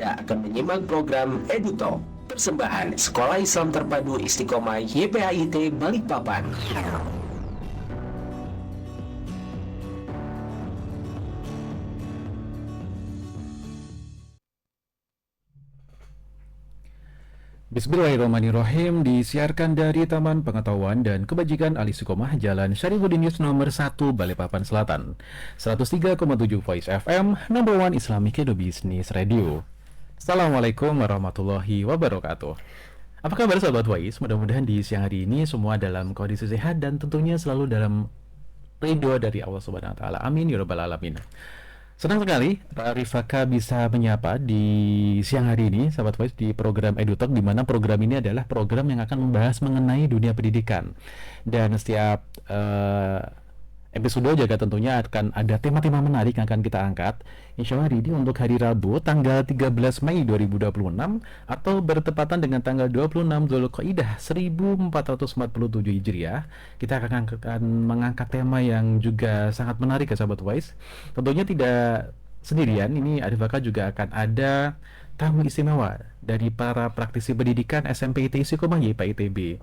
Anda akan menyimak program EduTalk, persembahan Sekolah Islam Terpadu Istiqomah YPAIT Balikpapan. Bismillahirrahmanirrahim, disiarkan dari Taman Pengetahuan dan Kebajikan Al-Istiqomah Jalan Syarifudin Yus nomor 1 Balikpapan Selatan. 103,7 Voice FM, number one Islamic Edu Business Radio. Assalamualaikum warahmatullahi wabarakatuh. Apa kabar sahabat Wais? Mudah-mudahan di siang hari ini semua dalam kondisi sehat dan tentunya selalu dalam ridho dari Allah Subhanahu wa taala. Amin ya rabbal alamin. Senang sekali Rifaka bisa menyapa di siang hari ini sahabat Voice di program EduTalk, di mana program ini adalah program yang akan membahas mengenai dunia pendidikan. Dan setiap episode juga tentunya akan ada tema-tema menarik yang akan kita angkat. Insya Allah hari ini untuk hari Rabu tanggal 13 Mei 2026 atau bertepatan dengan tanggal 26 Dzulqa'dah 1447 Hijriah, kita akan mengangkat tema yang juga sangat menarik ya sahabat Wise. Tentunya tidak sendirian, ini Arifaka juga akan ada tamu istimewa dari para praktisi pendidikan SMP ITB Istiqomah YPAITB.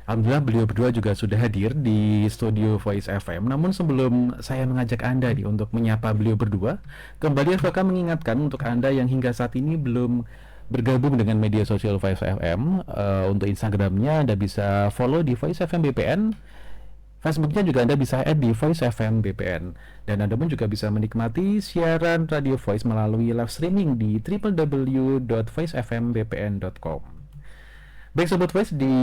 Alhamdulillah beliau berdua juga sudah hadir di studio Voice FM. Namun sebelum saya mengajak Anda nih untuk menyapa beliau berdua, kembali saya akan mengingatkan untuk Anda yang hingga saat ini belum bergabung dengan media sosial Voice FM, untuk Instagramnya Anda bisa follow di Voice FM BPN, Facebooknya juga Anda bisa add di Voice FM BPN, dan Anda pun juga bisa menikmati siaran Radio Voice melalui live streaming di www.voicefmbpn.com. Baik Sobat Voice, di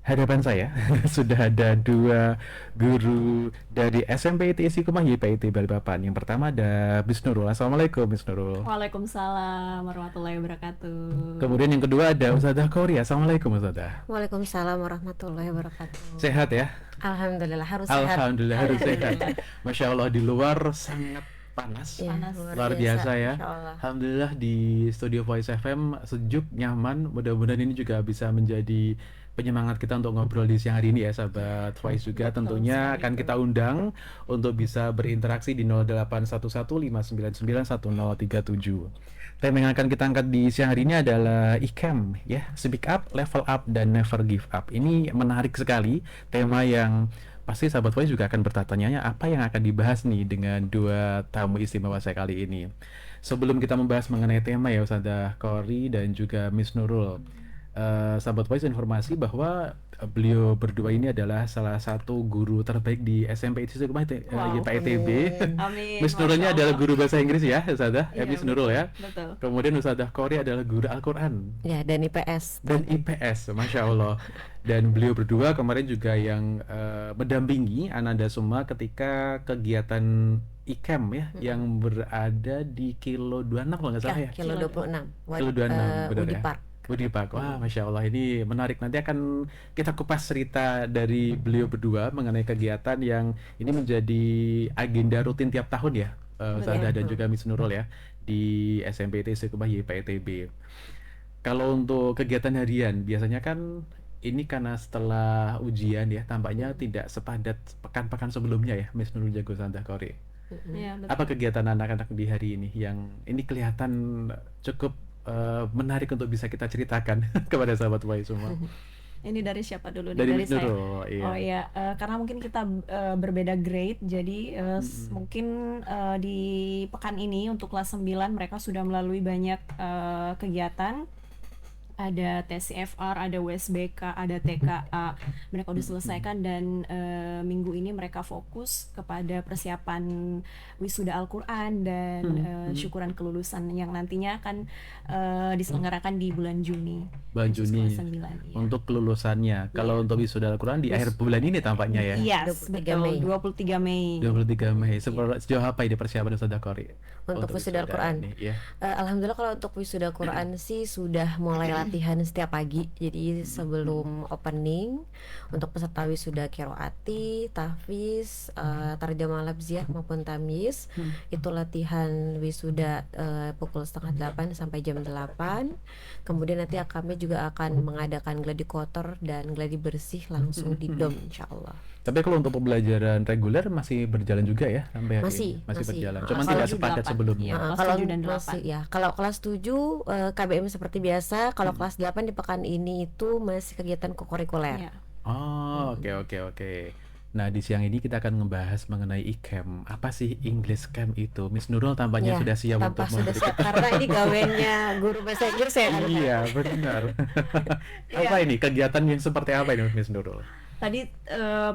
hadapan saya sudah ada dua guru dari SMP ITB Istiqomah YPAIT Balikpapan. Yang pertama ada Miss Nurul. Assalamualaikum Miss Nurul. Waalaikumsalam warahmatullahi wabarakatuh. Kemudian yang kedua ada Ustadzah Qori. Assalamualaikum Ustadzah. Waalaikumsalam warahmatullahi wabarakatuh. Sehat ya? Alhamdulillah harus sehat. Alhamdulillah harus sehat. Masya Allah, di luar sangat panas, Ya, luar biasa ya. Allah. Alhamdulillah di studio Voice FM sejuk, nyaman. Mudah-mudahan ini juga bisa menjadi penyemangat kita untuk ngobrol di siang hari ini ya sahabat Voice juga. Tentunya akan kita undang untuk bisa berinteraksi di 0811599137. Tema yang akan kita angkat di siang hari ini adalah ICAM ya, Speak Up, Level Up, dan Never Give Up. Ini menarik sekali, tema yang pasti sahabat Voice juga akan bertanya-tanya apa yang akan dibahas nih dengan dua tamu istimewa saya kali ini. Sebelum kita membahas mengenai tema ya Ustadzah Qori dan juga Miss Nurul, sahabat Voice informasi bahwa beliau berdua ini adalah salah satu guru terbaik di SMP Istiqomah YPAITB. Amin. Miss Nurulnya adalah guru bahasa Inggris ya Ustadzah, Iya, Miss Nurul ya. Betul. Kemudian Ustadzah Qori adalah guru Al-Quran Ya, dan IPS. dan IPS, Masya Allah. Dan beliau berdua kemarin juga yang mendampingi Ananda semua ketika kegiatan ICAM ya, yang berada di Kilo 26 kalau nggak salah ya. Kilo 26. Kilo 26, benar Udi ya? Park. Budi Pak, wah Masya Allah, ini menarik. Nanti akan kita kupas cerita dari beliau berdua mengenai kegiatan yang ini menjadi agenda rutin tiap tahun ya, Ustadzah dan juga Miss Nurul ya, di SMP ITB Istiqomah YPAITB. Kalau untuk kegiatan harian, biasanya kan ini karena setelah ujian ya, tampaknya tidak sepadat pekan-pekan sebelumnya ya, Miss Nurul Jago Ustadzah Qori. Iya, betul. Apa kegiatan anak-anak di hari ini yang ini kelihatan cukup menarik untuk bisa kita ceritakan kepada sahabat Wai semua? Ini dari siapa dulu nih? Dari Dari Miss saya. Nurul, iya. Oh iya, karena mungkin kita berbeda grade, jadi mungkin di pekan ini untuk kelas 9 mereka sudah melalui banyak kegiatan. Ada TCFR, ada USBK, ada TKA. Mereka udah selesaikan dan minggu ini mereka fokus kepada persiapan wisuda Al-Quran dan syukuran kelulusan yang nantinya akan diselenggarakan di bulan Juni. Bulan Khusus Juni kelas 9, iya. untuk kelulusannya. Kalau untuk wisuda Al-Quran di akhir bulan ini tampaknya ya. Iya, 23 betul. Mei. 23 Mei. 23 Mei. Sejauh apa ini persiapan Ustadzah Qori? Untuk wisuda Al-Quran. ini, ya. Alhamdulillah kalau untuk wisuda Quran sih sudah mulai latihan setiap pagi. Jadi sebelum opening untuk peserta wisuda qiraati, tahfiz, tarjamah lafziyah maupun tamyiz, itu latihan wisuda pukul setengah 8 sampai jam 8. Kemudian nanti kami juga akan mengadakan gladi kotor dan gladi bersih langsung di dom insyaallah. Tapi kalau untuk pembelajaran reguler masih berjalan juga ya sampai hari Masih, ini? Masih masih. berjalan. Kelas Cuman tidak 7, sepadat 8. sebelumnya. Iya. Kelas Kalau 7 dan 8. masih ya, kalau kelas 7 KBM seperti biasa, kalau kelas 8 di pekan ini itu masih kegiatan kokurikuler. Iya. Oh, oke. Nah, di siang ini kita akan membahas mengenai ICAM. Apa sih English Camp itu? Miss Nurul tampaknya Ya, sudah siap tanpa untuk sudah memberikan. siap karena ini gawennya guru bahasa Inggris ya. Iya, benar. Iya. Apa ini? Kegiatan yang seperti apa ini, Miss Nurul? Tadi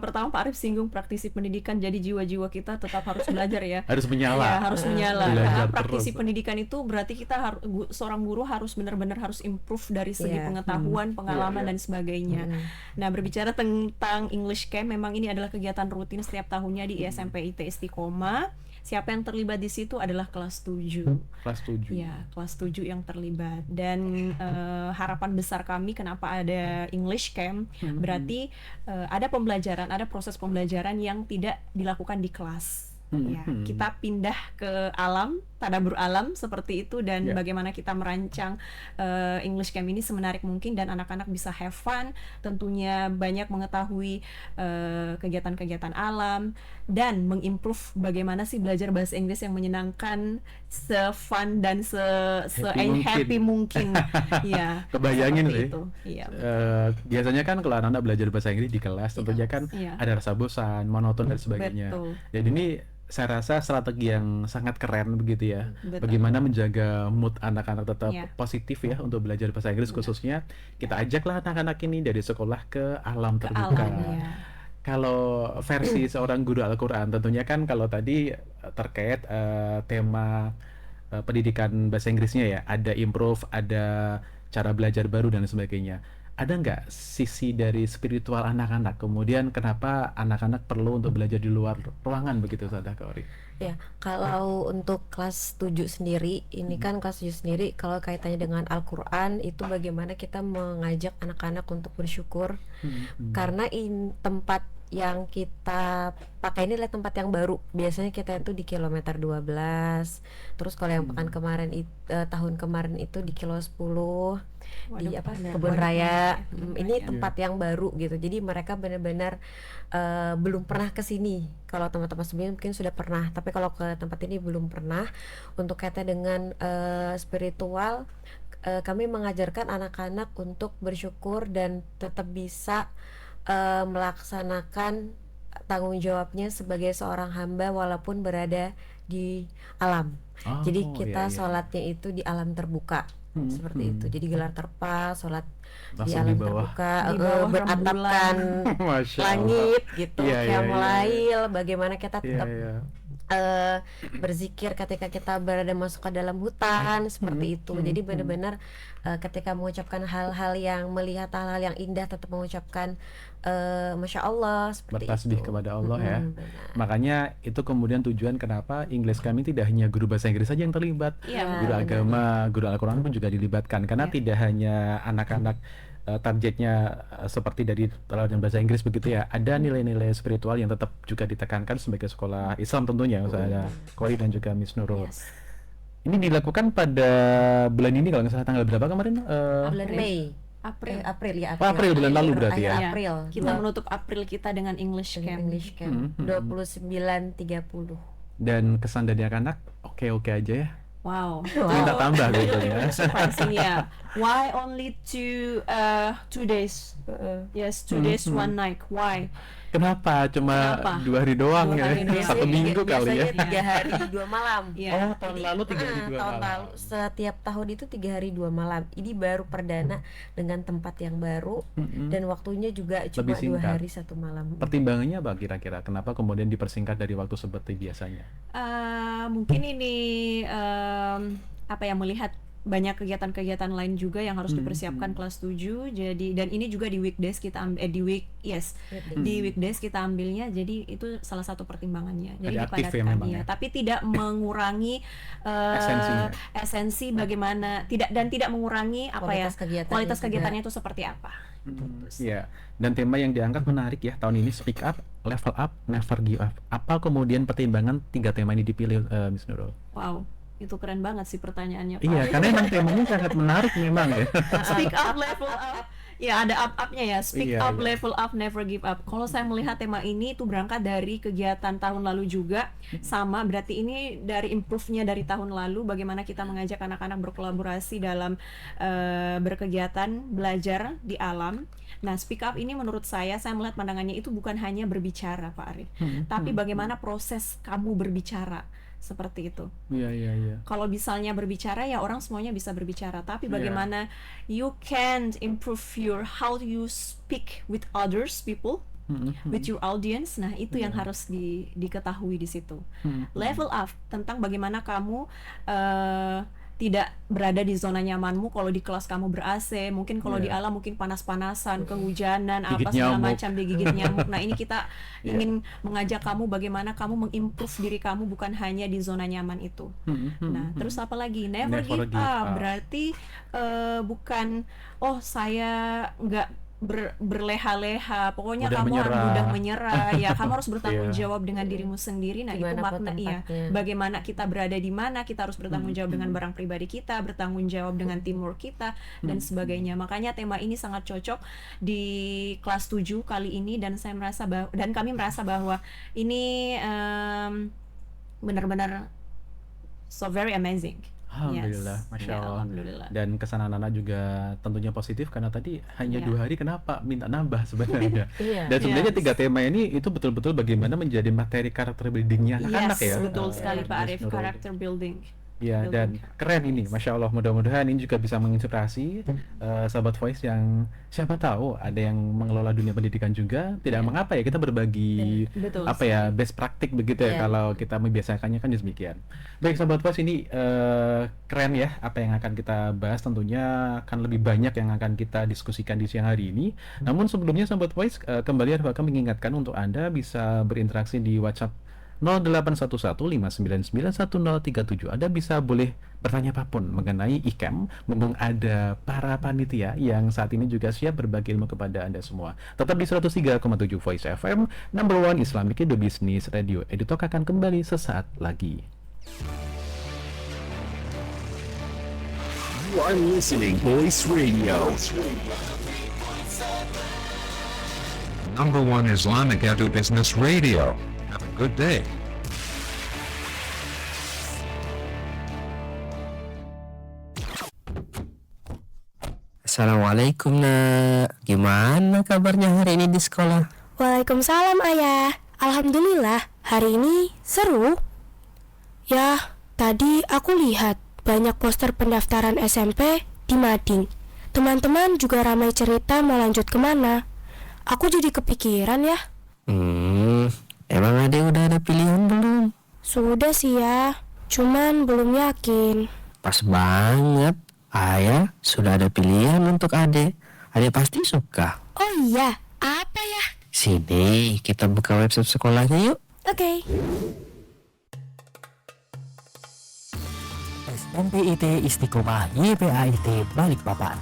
pertama Pak Arif singgung praktisi pendidikan, jadi jiwa-jiwa kita tetap harus belajar ya. Harus menyala. Ya, harus menyala. Belajar Karena terus. praktisi pendidikan itu berarti kita seorang guru harus benar-benar harus improve dari segi Iya. pengetahuan, pengalaman dan sebagainya. Nah, berbicara tentang English Camp, memang ini adalah kegiatan rutin setiap tahunnya di ISMP IT Istiqomah. Siapa yang terlibat di situ adalah kelas 7. Kelas 7. Ya, kelas 7 yang terlibat. Dan harapan besar kami kenapa ada English Camp, berarti ada pembelajaran, ada proses pembelajaran yang tidak dilakukan di kelas. Ya, kita pindah ke alam, tadabbur alam seperti itu, dan Ya. bagaimana kita merancang English Camp ini semenarik mungkin dan anak-anak bisa have fun, tentunya banyak mengetahui kegiatan-kegiatan alam dan mengimprove bagaimana sih belajar bahasa Inggris yang menyenangkan, se-fun dan Happy happy mungkin. Ya, Kebayangin seperti sih. itu. Iya. Biasanya kan kalau anak-anak belajar bahasa Inggris di kelas, tentunya kan Iya. ada rasa bosan, monoton dan sebagainya. Betul. Jadi ini saya rasa strategi yang sangat keren begitu ya. Betul. Bagaimana menjaga mood anak-anak tetap Iya. positif ya untuk belajar bahasa Inggris, khususnya kita ajaklah anak-anak ini dari sekolah ke alam Ke terbuka. alam, ya. Kalau versi seorang guru Al-Quran, tentunya kan kalau tadi terkait tema pendidikan bahasa Inggrisnya ya, ada improve, ada cara belajar baru dan sebagainya. Ada nggak sisi dari spiritual anak-anak? Kemudian kenapa anak-anak perlu untuk belajar di luar ruangan begitu, Sadah Kak Ori? Ya, kalau untuk kelas 7 sendiri, ini kan kelas 7 sendiri kalau kaitannya dengan Al-Qur'an itu bagaimana kita mengajak anak-anak untuk bersyukur karena tempat yang kita pakai ini adalah tempat yang baru. Biasanya kita itu di kilometer 12. Terus kalau yang pekan kemarin tahun kemarin itu di kilo 10 di Waduh, apa benar. Kebun Waduh, Raya. ya, Ini tempat yang baru gitu. Jadi mereka benar-benar belum pernah ke sini. Kalau teman-teman sebelumnya mungkin sudah pernah, tapi kalau ke tempat ini belum pernah. Untuk kaitan dengan spiritual, kami mengajarkan anak-anak untuk bersyukur dan tetap bisa melaksanakan tanggung jawabnya sebagai seorang hamba walaupun berada di alam. Oh, Jadi iya, kita iya. sholatnya itu di alam terbuka seperti itu. Jadi gelar terpal, sholat di Langsung alam di bawah. terbuka, Di bawah beratapkan Masya Allah. langit gitu, Iya, iya, Qiyamul bagaimana kita Iya, tetap iya. berzikir ketika kita berada masuk ke dalam hutan seperti itu. Jadi benar-benar ketika mengucapkan hal-hal yang melihat hal-hal yang indah tetap mengucapkan Masya Allah seperti Bertasbih itu. kepada Allah ya. Benar. Makanya itu kemudian tujuan kenapa English kami tidak hanya guru bahasa Inggris saja yang terlibat, Iya, guru benar. agama, guru Al-Quran pun juga dilibatkan karena Iya. tidak hanya anak-anak targetnya seperti dari pelajaran bahasa Inggris begitu ya, ada nilai-nilai spiritual yang tetap juga ditekankan sebagai sekolah Islam tentunya, saya Kori dan juga Miss Nurul. Yes. Ini dilakukan pada bulan ini kalau nggak salah tanggal berapa kemarin? Bulan Mei. April. April ya. Oh, April, bulan lalu berarti Akhir ya? April. Kita menutup April kita dengan English Dengan Camp. English Camp 29.30. Dan kesan dari anak-anak oke-oke aja ya. Wow. Minta tambah gitu ya. Surprising, yeah. Why only 2 days? Yes, 2 days, 1 night. Why? Kenapa? Cuma Kenapa? 2 hari doang 2 ya? hari doang. Satu minggu kali ya? Biasanya 3 hari 2 malam. Iya. Oh, tahun lalu 3 hari 2 tahun malam. lalu setiap tahun itu 3 hari 2 malam. Ini baru perdana dengan tempat yang baru dan waktunya juga cuma 2 singkat. hari 1 malam. Pertimbangannya apa kira-kira? Kenapa kemudian dipersingkat dari waktu seperti biasanya? Mungkin ini apa ya, melihat banyak kegiatan-kegiatan lain juga yang harus dipersiapkan kelas 7. Jadi dan ini juga di weekdays kita di weekdays kita ambilnya. Jadi itu salah satu pertimbangannya. Jadi Ada aktif ya dipadatkan memang ya? tapi tidak mengurangi Esensinya. esensi bagaimana tidak mengurangi apa ya Kualitas kegiatannya kualitas juga. kegiatannya itu seperti apa. Iya. Dan tema yang diangkat menarik ya tahun ini, speak up, level up, never give up. Apa kemudian pertimbangan 3 tema ini dipilih, Miss Nurul? Wow, itu keren banget sih pertanyaannya, Pak. Iya, karena emang temanya sangat menarik memang ya. Speak up, level up. Ya ada up-upnya ya, speak Iya, up, iya. level up, never give up. Kalau saya melihat tema ini itu berangkat dari kegiatan tahun lalu juga, sama berarti ini dari improve-nya dari tahun lalu, bagaimana kita mengajak anak-anak berkolaborasi dalam berkegiatan belajar di alam. Nah, speak up ini menurut saya melihat pandangannya itu bukan hanya berbicara, Pak Arif, tapi bagaimana proses kamu berbicara, seperti itu. Iya, iya, iya. Kalau misalnya berbicara ya orang semuanya bisa berbicara, tapi bagaimana you can improve your how you speak with others people, with your audience. Nah, itu yang harus diketahui di situ. Level up tentang bagaimana kamu tidak berada di zona nyamanmu. Kalau di kelas kamu ber-AC, mungkin kalau di alam mungkin panas-panasan, kehujanan, Gigit apa segala nyamuk. macam, digigit nyamuk. Nah, ini kita ingin mengajak kamu bagaimana kamu mengimprove diri kamu bukan hanya di zona nyaman itu. Nah, terus apa lagi? Never give up. Berarti bukan saya nggak berleha-leha, pokoknya Mudah kamu menyerah. mudah menyerah. Ya, kamu harus bertanggung jawab dengan dirimu sendiri. Nah, itu Dimanapun makna tempatnya. bagaimana kita berada di mana, kita harus bertanggung jawab dengan barang pribadi kita, bertanggung jawab dengan teamwork kita dan sebagainya. Makanya tema ini sangat cocok di kelas 7 kali ini, dan saya merasa dan kami merasa bahwa ini benar-benar so very amazing. Alhamdulillah, Yes. Masya Ya, Allah. alhamdulillah. Dan kesan anak-anak juga tentunya positif karena tadi hanya Iya. 2 hari, kenapa minta nambah sebenarnya. Iya. Dan sebenarnya Yes. 3 tema ini itu betul-betul bagaimana menjadi materi karakter buildingnya anak-anak Yes, ya. betul sekali Pak Mas Arif, Nurul. character building. Ya, dan Building keren ini, Masya Allah. Mudah-mudahan ini juga bisa menginspirasi sahabat Voice yang siapa tahu ada yang mengelola dunia pendidikan juga. Tidak mengapa ya kita berbagi Betul apa ya best praktik begitu ya, Iya. kalau kita membiasakannya kan demikian. Baik sahabat Voice, ini keren ya apa yang akan kita bahas. Tentunya akan lebih banyak yang akan kita diskusikan di siang hari ini. Namun sebelumnya sahabat Voice, kembali Arif akan mengingatkan untuk Anda bisa berinteraksi di WhatsApp 0811599137. Anda bisa boleh bertanya apapun mengenai IKEM, mumpung ada para panitia yang saat ini juga siap berbagi ilmu kepada Anda semua. Tetap di 103,7 Voice FM, number one Islamic Edu Business Radio. EduTalk akan kembali sesaat lagi. You are listening Voice Radio. Number one Islamic Edu Business Radio. Have a good day. Assalamualaikum nak, gimana kabarnya hari ini di sekolah? Waalaikumsalam ayah. Alhamdulillah hari ini seru. Ya, tadi aku lihat banyak poster pendaftaran SMP di Mading. Teman-teman juga ramai cerita mau lanjut kemana. Aku jadi kepikiran ya. Emang adek udah ada pilihan belum? Sudah sih ya, cuman belum yakin. Pas banget, ayah sudah ada pilihan untuk adek. Adek pasti suka. Oh iya, apa ya? Sini, kita buka website sekolahnya yuk. Oke. SMPIT Istiqomah YPAIT Balikpapan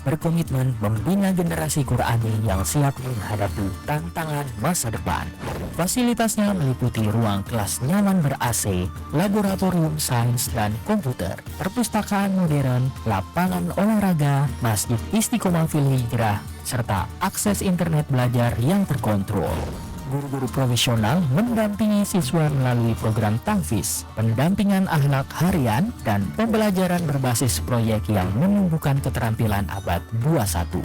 berkomitmen membina generasi Qurani yang siap menghadapi tantangan masa depan. Fasilitasnya meliputi ruang kelas nyaman ber-AC, laboratorium sains dan komputer, perpustakaan modern, lapangan olahraga, masjid Istiqomah fil Hijrah, serta akses internet belajar yang terkontrol. Guru-guru profesional mendampingi siswa melalui program tahfiz, pendampingan akhlak harian, dan pembelajaran berbasis proyek yang menumbuhkan keterampilan abad 21.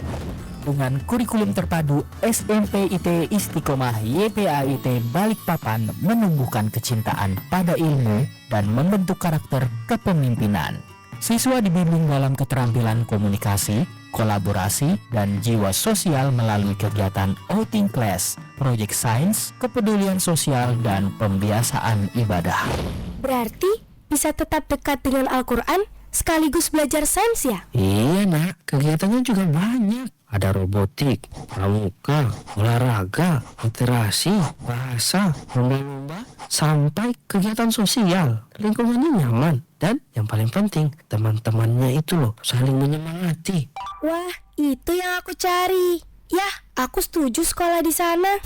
Dengan kurikulum terpadu, SMPIT Istiqomah YPAIT Balikpapan menumbuhkan kecintaan pada ilmu dan membentuk karakter kepemimpinan. Siswa dibimbing dalam keterampilan komunikasi, kolaborasi, dan jiwa sosial melalui kegiatan outing class, proyek sains, kepedulian sosial, dan pembiasaan ibadah. Berarti bisa tetap dekat dengan Al-Quran sekaligus belajar sains ya? Iya nak, kegiatannya juga banyak. Ada robotik, pramuka, olahraga, literasi, bahasa, lomba-lomba, sampai kegiatan sosial. Lingkungannya nyaman. Dan yang paling penting, teman-temannya itu loh saling menyemangati. Wah, itu yang aku cari. Ya, aku setuju sekolah di sana.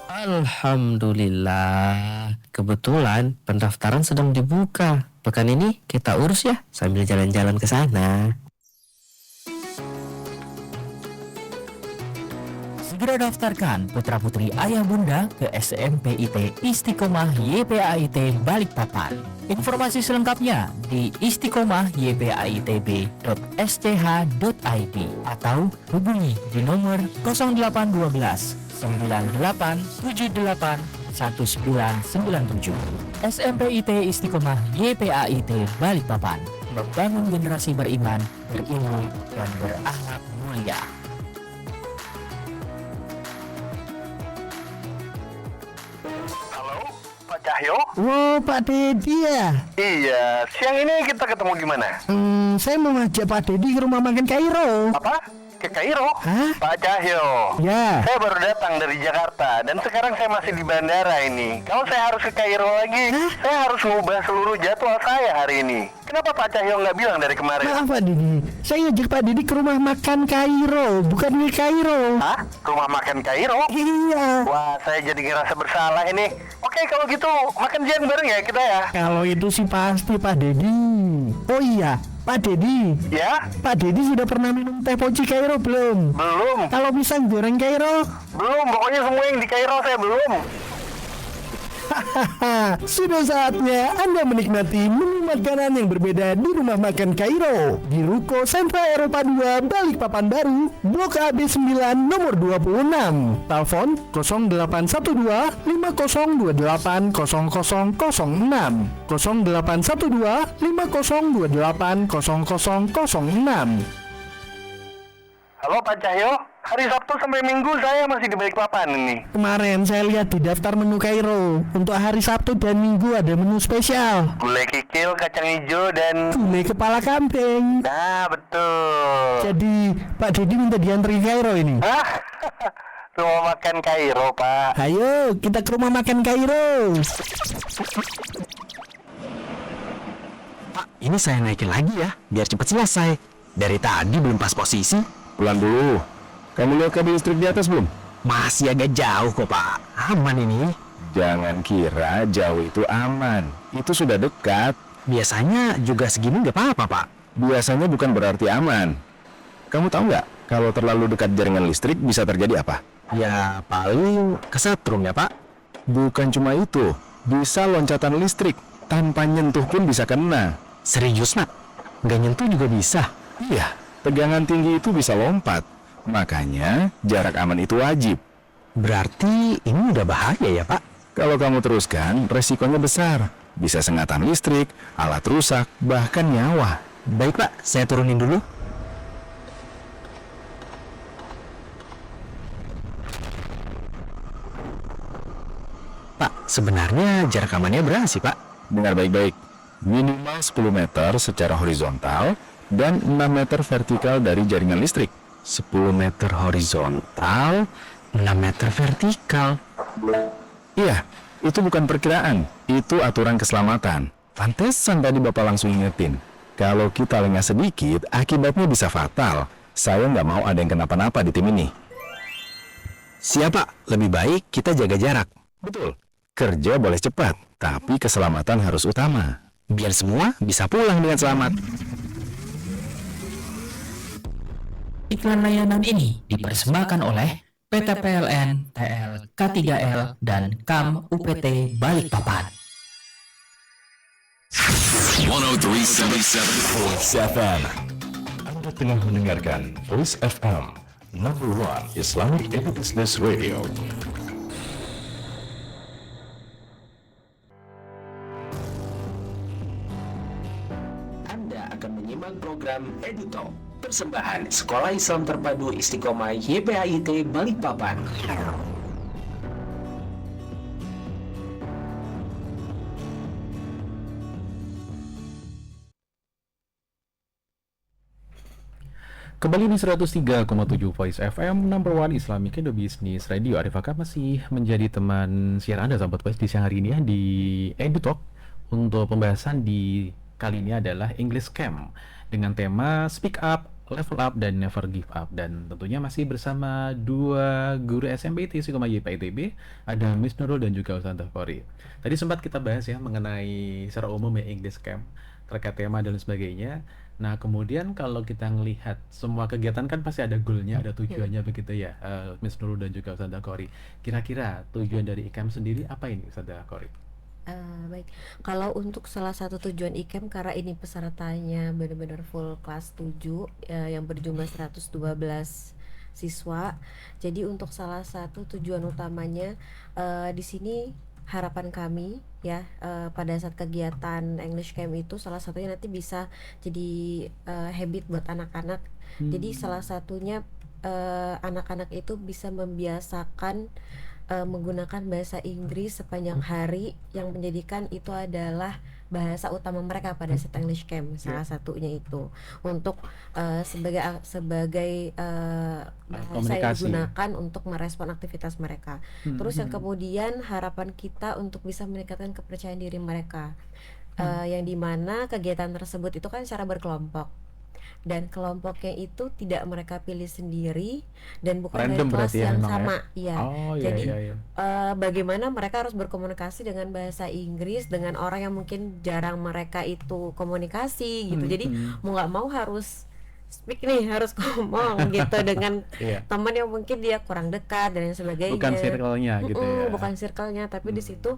Alhamdulillah. Kebetulan pendaftaran sedang dibuka. Pekan ini kita urus ya sambil jalan-jalan ke sana. Segera daftarkan putra-putri ayah bunda ke SMPIT Istiqomah YPAIT Balikpapan. Informasi selengkapnya di istiqomah.ypaitb.sch.id atau hubungi di nomor 0812 9878 1997. SMPIT Istiqomah YPAIT Balikpapan, membangun generasi beriman, berilmu, dan berakhlak mulia. Halo, Pak Cahyo? Wow, Pak Dedi ya? Iya, siang ini kita ketemu di mana? Saya mau ngajak Pak Dedi ke rumah makan Kairo. Apa? Ke Kairo? Hah? Pak Cahyo. Ya. Saya baru datang dari Jakarta dan sekarang saya masih di bandara ini. Kalau saya harus ke Kairo lagi, saya harus mengubah seluruh jadwal saya hari ini. Kenapa Pak Cahyo nggak bilang dari kemarin? Maaf Pak Dedi, saya ngajak Pak Dedi ke rumah makan Kairo, bukan di Kairo. Hah? Rumah makan Kairo? Iya. Wah, saya jadi ngerasa bersalah ini. Oke, kalau gitu makan siang bareng ya kita ya. Kalau itu sih pasti Pak Dedi. Oh iya, Pak Dedi. Ya? Pak Dedi sudah pernah minum teh poci Kairo belum? Belum. Kalau pisang goreng Kairo? Belum, pokoknya semua yang di Kairo saya belum. Hahaha, sudah saatnya Anda menikmati menu makanan yang berbeda di rumah makan Kairo di Ruko Sentra Eropa 2 Balikpapan Baru, Blok AB 9 nomor 26. Telepon 0812 5028 0006, 0812 5028 0006. Halo Pak Cahyo, hari Sabtu sampai Minggu saya masih di Balikpapan ini. Kemarin saya lihat di daftar menu Kairo, untuk hari Sabtu dan Minggu ada menu spesial. Gulai kikil, kacang hijau, dan Gulai kepala kambing. nah betul. Jadi Pak Dedi minta diantri Kairo ini. Hah? Rumah makan Kairo, Pak. Ayo kita ke rumah makan Kairo. Pak, ini saya naikin lagi ya, biar cepat selesai. Dari tadi belum pas posisi. Pelan dulu. Kamu lihat kabel listrik di atas belum? Masih agak jauh kok, Pak. Aman ini. Jangan kira jauh itu aman. Itu sudah dekat. Biasanya juga segini nggak apa-apa, Pak. Biasanya bukan berarti aman. Kamu tahu nggak, kalau terlalu dekat jaringan listrik bisa terjadi apa? Ya, paling kesetrum ya, Pak. Bukan cuma itu, bisa loncatan listrik. Tanpa nyentuh pun bisa kena. Serius, Nak? Nggak nyentuh juga bisa? Iya, tegangan tinggi itu bisa lompat. Makanya, jarak aman itu wajib. Berarti ini udah bahaya ya, Pak? Kalau kamu teruskan, resikonya besar. Bisa sengatan listrik, alat rusak, bahkan nyawa. Baik, Pak. Saya turunin dulu. Pak, sebenarnya jarak amannya berapa sih, Pak? Dengar baik-baik. Minimal 10 meter secara horizontal dan 6 meter vertikal dari jaringan listrik. 10 meter horizontal, 6 meter vertikal. Iya, itu bukan perkiraan, itu aturan keselamatan. Pantesan tadi Bapak langsung ingetin. Kalau kita lengah sedikit, akibatnya bisa fatal. Saya nggak mau ada yang kenapa-napa di tim ini. Siap, Pak. Lebih baik kita jaga jarak. Betul. Kerja boleh cepat, tapi keselamatan harus utama. Biar semua bisa pulang dengan selamat. Iklan layanan ini dipersembahkan oleh PT PLN, TL, K3L, dan KAM UPT Balikpapan. 103.77 Voice FM. Anda tengah mendengarkan Voice FM, number one Islamic Business Radio. Anda akan menyimak program EduTalk, persembahan Sekolah Islam Terpadu Istiqomah YPAIT Balikpapan. Kembali di 103,7 Voice FM, number one Islamic Indo Business Radio. Arif Akam masih menjadi teman siar Anda, sahabat Voice, di siang hari ini ya, di EduTalk. Untuk pembahasan di kali ini adalah English Camp dengan tema Speak Up, Level Up, dan Never Give Up. Dan tentunya masih bersama dua guru SMPT Istiqomah YPAITB, ada Miss Nurul dan juga Ustaz Tafkori. Tadi sempat kita bahas ya mengenai secara umum ya English Camp, terkait tema dan sebagainya. Nah, kemudian kalau kita ngelihat semua kegiatan kan pasti ada goalnya, ada tujuannya begitu ya, Miss Nurul dan juga Ustazah Kori. Kira-kira tujuan dari IKEM sendiri apa ini, Ustazah Kori? Baik, kalau untuk salah satu tujuan IKEM karena ini pesertanya benar-benar full kelas 7 yang berjumlah 112 siswa. Jadi untuk salah satu tujuan utamanya di sini harapan kami ya pada saat kegiatan English Camp itu salah satunya nanti bisa jadi habit buat anak-anak. Jadi salah satunya anak-anak itu bisa membiasakan menggunakan bahasa Inggris sepanjang hari yang menjadikan itu adalah bahasa utama mereka pada saat English Camp. Salah satunya itu untuk sebagai bahasa yang Komunikasi. digunakan untuk merespon aktivitas mereka. Terus yang kemudian harapan kita untuk bisa meningkatkan kepercayaan diri mereka, yang dimana kegiatan tersebut itu kan secara berkelompok. Dan kelompoknya itu tidak mereka pilih sendiri dan bukan Random dari kelas berarti ya yang memang ya? sama. Iya. Oh, iya, Jadi iya, iya. bagaimana mereka harus berkomunikasi dengan bahasa Inggris dengan orang yang mungkin jarang mereka itu komunikasi gitu. Jadi mau nggak mau harus speak nih, harus ngomong gitu dengan Iya. teman yang mungkin dia kurang dekat dan lain sebagainya. Bukan circle-nya gitu ya. Bukan circle-nya, tapi di situ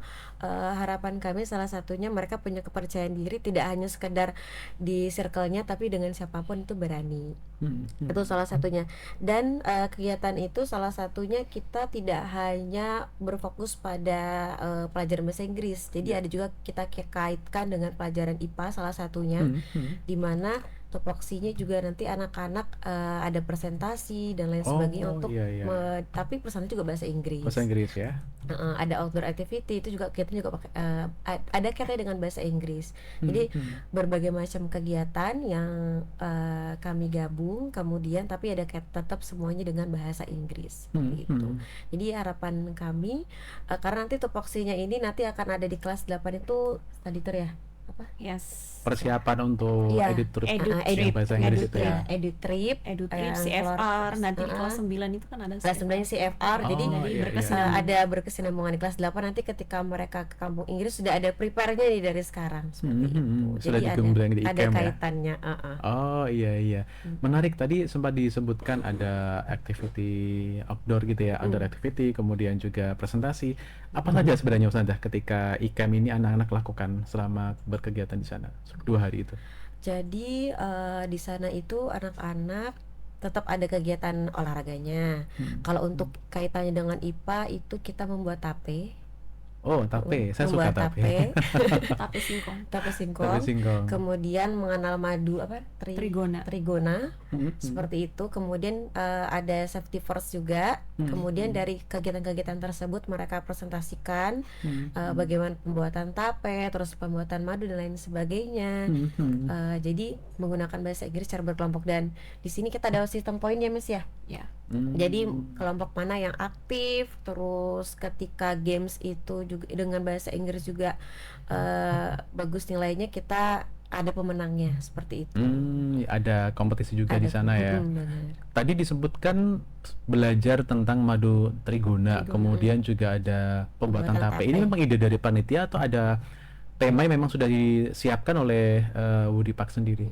harapan kami salah satunya mereka punya kepercayaan diri, tidak hanya sekedar di circle-nya tapi dengan siapapun itu berani. Itu salah satunya. Dan kegiatan itu salah satunya kita tidak hanya berfokus pada pelajaran bahasa Inggris. Jadi ada juga kita kaitkan dengan pelajaran IPA salah satunya, di mana tupoksinya juga nanti anak-anak ada presentasi dan lain sebagainya untuk tapi presentasi juga bahasa Inggris. Bahasa Inggris ya. Ada outdoor activity itu juga kita juga pakai ada kaitannya dengan bahasa Inggris. Jadi berbagai macam kegiatan yang kami gabung kemudian tapi ada tetap semuanya dengan bahasa Inggris gitu. Jadi harapan kami karena nanti tupoksinya ini nanti akan ada di kelas 8 itu tadi ya. Apa? Yes. Persiapan untuk edit trip bahasa Inggris itu ya. Edutrip, CFR, nanti di kelas 9 itu kan ada kelas 9 CFR, jadi ada berkesinambungan di kelas 8 nanti ketika mereka ke kampung Inggris sudah ada prepare-nya nih dari sekarang seperti itu. Sudah Jadi digembleng di ada IKEM ya. kaitannya. Oh iya. Menarik, tadi sempat disebutkan ada activity outdoor gitu ya, outdoor activity, kemudian juga presentasi. Apa saja sebenarnya Ustazah ketika IKEM ini anak-anak lakukan selama berkegiatan di sana 2 hari itu? Jadi di sana itu anak-anak tetap ada kegiatan olahraganya. Kalau untuk kaitannya dengan IPA itu kita membuat tape. Oh, tape. Saya suka Membuat tape. Tape singkong. Tape singkong. Tape singkong. Kemudian mengenal madu Trigona. Seperti itu. Kemudian ada safety first juga. Kemudian dari kegiatan-kegiatan tersebut mereka presentasikan bagaimana pembuatan tape, terus pembuatan madu dan lain sebagainya. Jadi menggunakan bahasa Inggris secara berkelompok dan di sini kita ada sistem poin ya Miss ya. Ya. Jadi kelompok mana yang aktif, terus ketika games itu juga dengan bahasa Inggris juga bagus nilainya, kita ada pemenangnya seperti itu. Ada kompetisi juga di sana ya. Benar. Tadi disebutkan belajar tentang madu trigona, kemudian juga ada pembuatan tape. Ini memang ide dari panitia atau ada tema yang memang sudah disiapkan oleh Woody Park sendiri?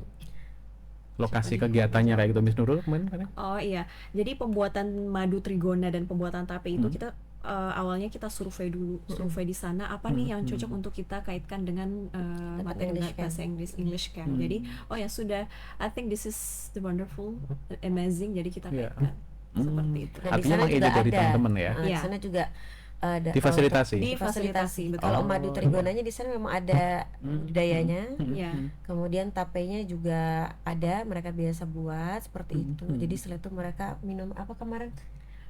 Lokasi kegiatannya kayak gitu, Miss Nurul kemarin kan ya? Oh iya, jadi pembuatan madu trigona dan pembuatan tape itu kita awalnya kita survei dulu, survei di sana apa nih yang cocok untuk kita kaitkan dengan materi bahasa Inggris English Camp. Jadi oh ya sudah, I think this is the wonderful, amazing. Jadi kita kaitkan seperti itu. Nah, artinya memang ide dari teman-teman ya. Di sana juga ada difasilitasi. Betul. Kalau madu trigonanya di sana memang ada budayanya. Kemudian tapenya juga ada, mereka biasa buat seperti itu. Jadi setelah itu mereka minum apa kemarin?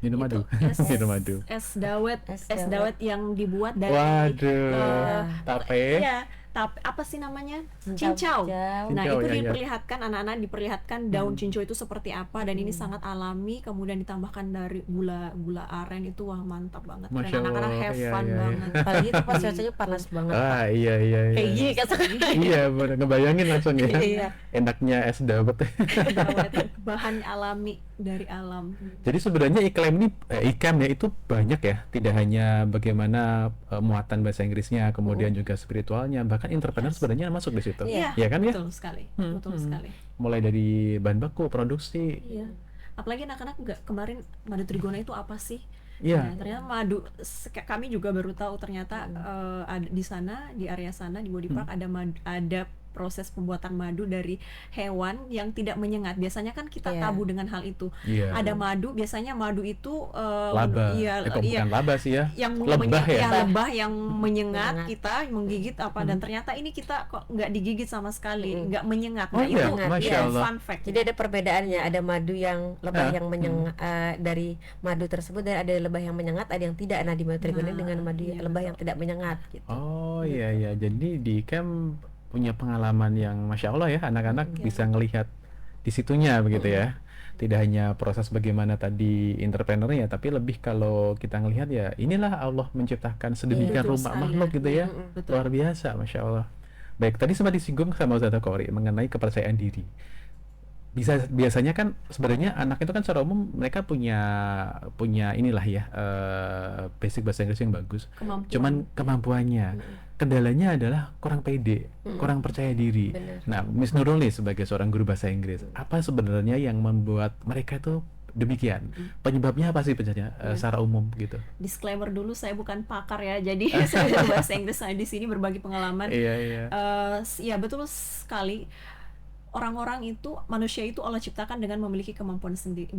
Minum madu. Minum madu. Es dawet yang dibuat dari tape. Iya, tape apa sih namanya? Cincau. Nah, itu diperlihatkan anak-anak diperlihatkan daun cincau itu seperti apa dan ini sangat alami, kemudian ditambahkan dari gula aren itu wah mantap banget. Dan anak-anak have fun banget. Apalagi itu pas cuacanya panas banget. Iya. Kayak gini iya, bener, ngebayangin langsung ya. Enaknya es dawet. Bahan alami dari alam. Jadi sebenarnya IKEM ya itu banyak ya, tidak hanya bagaimana muatan bahasa Inggrisnya, kemudian juga spiritualnya, bahkan bahkan entrepreneur sebenarnya masuk di situ. Iya, Ya kan ya? betul sekali, betul sekali. Mulai dari bahan baku, produksi. Iya. Apalagi anak-anak nggak kemarin madu trigona itu apa sih? Iya. Nah, ternyata madu kami juga baru tahu ternyata ada di sana, di area sana di Body Park ada proses pembuatan madu dari hewan yang tidak menyengat. Biasanya kan kita tabu dengan hal itu. Ada madu, biasanya madu itu laba. Bukan laba sih ya. Yang lebah ya. Lebah yang menyengat kita, menggigit apa dan ternyata ini kita kok nggak digigit sama sekali, nggak menyengat. Oh iya, Masya Allah. Fun fact. Jadi ada perbedaannya, ada madu yang lebah yang menyengat dari madu tersebut, dan ada lebah yang menyengat, ada yang tidak. Nah, di madu trigona dengan madu lebah yang tidak menyengat gitu. Oh iya. Jadi di camp punya pengalaman yang Masya Allah ya, anak-anak bisa ngelihat di situnya begitu ya. Tidak hanya proses bagaimana tadi entrepreneurnya, tapi lebih kalau kita ngelihat ya inilah Allah menciptakan sedemikian rupa makhluk gitu ya. Luar biasa, Masya Allah. Baik, tadi sempat disinggung sama Ustazah Qori mengenai kepercayaan diri. Biasanya kan sebenarnya anak itu kan secara umum mereka punya inilah ya, basic bahasa Inggris yang bagus. Cuman kemampuannya, kendalanya adalah kurang pede, kurang percaya diri. Nah, Miss Nurul nih sebagai seorang guru bahasa Inggris, apa sebenarnya yang membuat mereka itu demikian? Penyebabnya apa sih secara umum gitu? Disclaimer dulu, saya bukan pakar ya, jadi saya bahasa Inggris saya di sini berbagi pengalaman. Ya betul sekali. Orang-orang itu, manusia itu Allah ciptakan dengan memiliki kemampuan sendiri,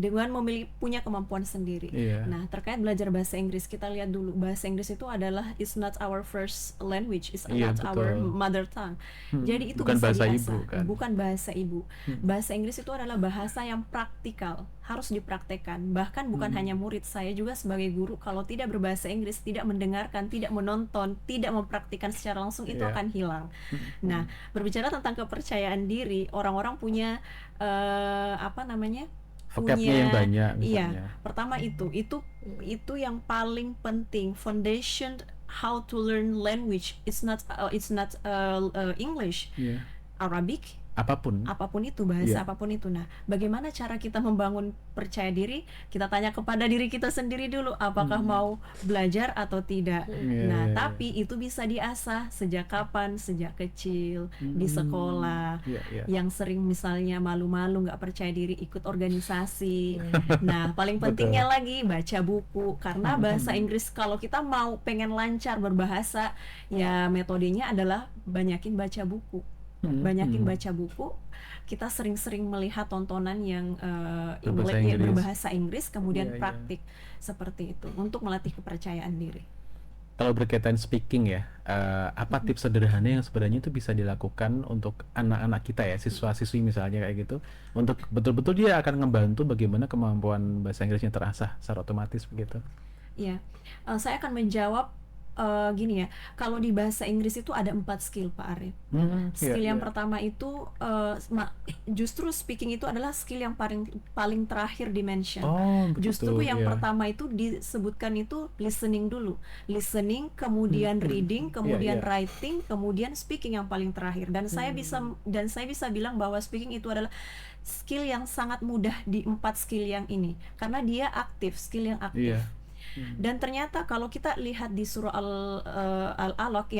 punya kemampuan sendiri. Nah, terkait belajar bahasa Inggris, kita lihat dulu, bahasa Inggris itu adalah is not our first language, is not our mother tongue. Jadi itu bukan bisa bahasa diasah, ibu kan? Bukan bahasa ibu. Bahasa Inggris itu adalah bahasa yang praktikal, harus dipraktekkan. Bahkan bukan hanya murid, saya juga sebagai guru, kalau tidak berbahasa Inggris, tidak mendengarkan, tidak menonton, tidak mempraktikkan secara langsung, itu akan hilang. Nah, berbicara tentang kepercayaan diri, orang-orang punya vocabnya yang banyak misalnya. Iya, pertama itu yang paling penting, foundation how to learn language. It's not English, Arabic, apapun itu bahasa apapun itu. Nah, bagaimana cara kita membangun percaya diri? Kita tanya kepada diri kita sendiri dulu, apakah mau belajar atau tidak. Tapi itu bisa diasah sejak kapan? Sejak kecil, di sekolah. Yang sering misalnya malu-malu, nggak percaya diri, ikut organisasi. Nah, paling pentingnya lagi baca buku, karena bahasa Inggris kalau kita mau pengen lancar berbahasa, ya metodenya adalah banyakin baca buku. Baca buku, kita sering-sering melihat tontonan yang berbahasa Inggris, kemudian praktik seperti itu untuk melatih kepercayaan diri. Kalau berkaitan speaking ya, apa tips sederhana yang sebenarnya itu bisa dilakukan untuk anak-anak kita ya, siswa-siswi misalnya kayak gitu, untuk betul-betul dia akan ngebantu bagaimana kemampuan bahasa Inggrisnya terasah secara otomatis begitu? Iya, saya akan menjawab gini ya, kalau di bahasa Inggris itu ada 4 skill, Pak Arif. Skill yang pertama itu justru speaking itu adalah skill yang paling terakhir dimension. Justru yang pertama itu disebutkan itu listening dulu, kemudian reading, kemudian writing, kemudian speaking yang paling terakhir. Dan saya bisa bilang bahwa speaking itu adalah skill yang sangat mudah di 4 skill yang ini, karena dia skill yang aktif. Dan ternyata kalau kita lihat di surah Al-Alaq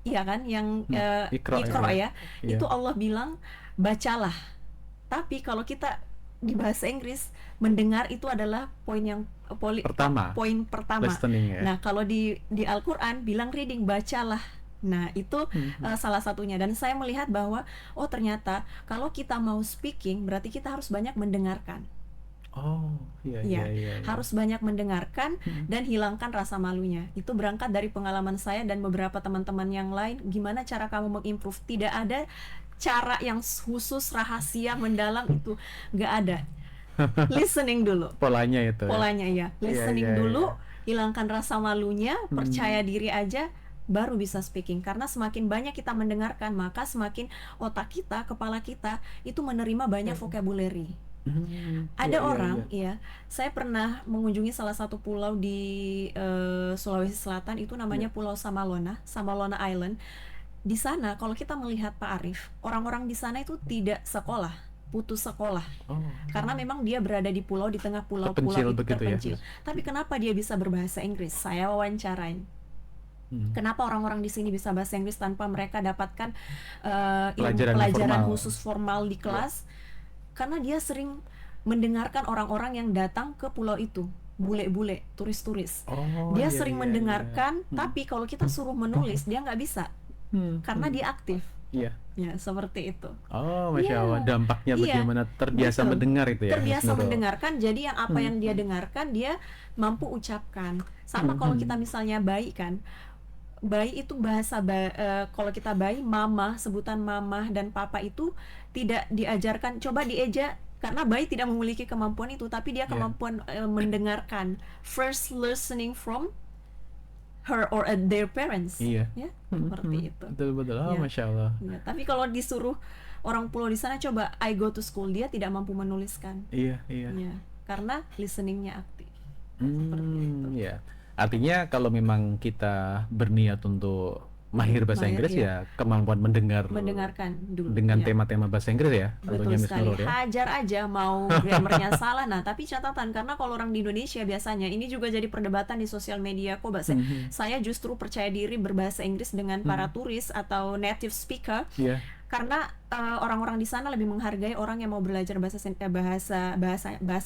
yang Iqra ya, itu Allah bilang bacalah. Tapi kalau kita di bahasa Inggris, mendengar itu adalah poin pertama. Nah, kalau di Al-Qur'an bilang reading, bacalah. Nah, itu salah satunya. Dan saya melihat bahwa ternyata kalau kita mau speaking, berarti kita harus banyak mendengarkan. Harus banyak mendengarkan dan hilangkan rasa malunya. Itu berangkat dari pengalaman saya dan beberapa teman-teman yang lain. Gimana cara kamu mengimprove? Tidak ada cara yang khusus, rahasia, mendalam, itu nggak ada. Listening dulu. Polanya ya. Listening dulu, hilangkan rasa malunya, percaya diri aja, baru bisa speaking. Karena semakin banyak kita mendengarkan, maka semakin otak kita, kepala kita itu menerima banyak vocabulary. Ada orang, saya pernah mengunjungi salah satu pulau di Sulawesi Selatan, itu namanya Pulau Samalona Island. Di sana kalau kita melihat Pak Arif, orang-orang di sana itu tidak sekolah, putus sekolah, karena memang dia berada di pulau, di tengah pulau-pulau terpencil. Tapi kenapa dia bisa berbahasa Inggris? Saya wawancarain. Kenapa orang-orang di sini bisa bahasa Inggris tanpa mereka dapatkan Pelajaran pelajaran formal. khusus formal di kelas? Karena dia sering mendengarkan orang-orang yang datang ke pulau itu, bule-bule, turis-turis. Dia sering mendengarkan, tapi kalau kita suruh menulis dia nggak bisa, karena dia aktif. Iya. Ya, seperti itu. Oh, Masya Allah, dampaknya Iya, bagaimana terbiasa betul. mendengar itu ya. Terbiasa Miss Nurul? mendengarkan, jadi yang apa yang dia dengarkan dia mampu ucapkan. Sama kalau kita misalnya bayi kan, bayi itu kalau kita bayi, mama, sebutan mama dan papa itu tidak diajarkan, coba dieja, karena bayi tidak memiliki kemampuan itu, tapi dia kemampuan mendengarkan, first listening from her or their parents. Iya. Ya, seperti itu. Betul-betul. Oh, Ya. Masya Allah. Ya, tapi kalau disuruh orang pulau di sana coba I go to school, dia tidak mampu menuliskan. Iya, iya. Ya, karena listeningnya aktif. Ya. Artinya kalau memang kita berniat untuk mahir bahasa Mahir, Inggris iya. ya kemampuan Mendengarkan dulu. dengan ya. tema-tema bahasa Inggris ya. Betul tentunya Miss sekali. Nurul ya. Hajar aja mau grammarnya salah. Nah, tapi catatan, karena kalau orang di Indonesia biasanya ini juga jadi perdebatan di sosial media kok, saya justru percaya diri berbahasa Inggris dengan para turis atau native speaker. Iya. Karena orang-orang di sana lebih menghargai orang yang mau belajar bahasa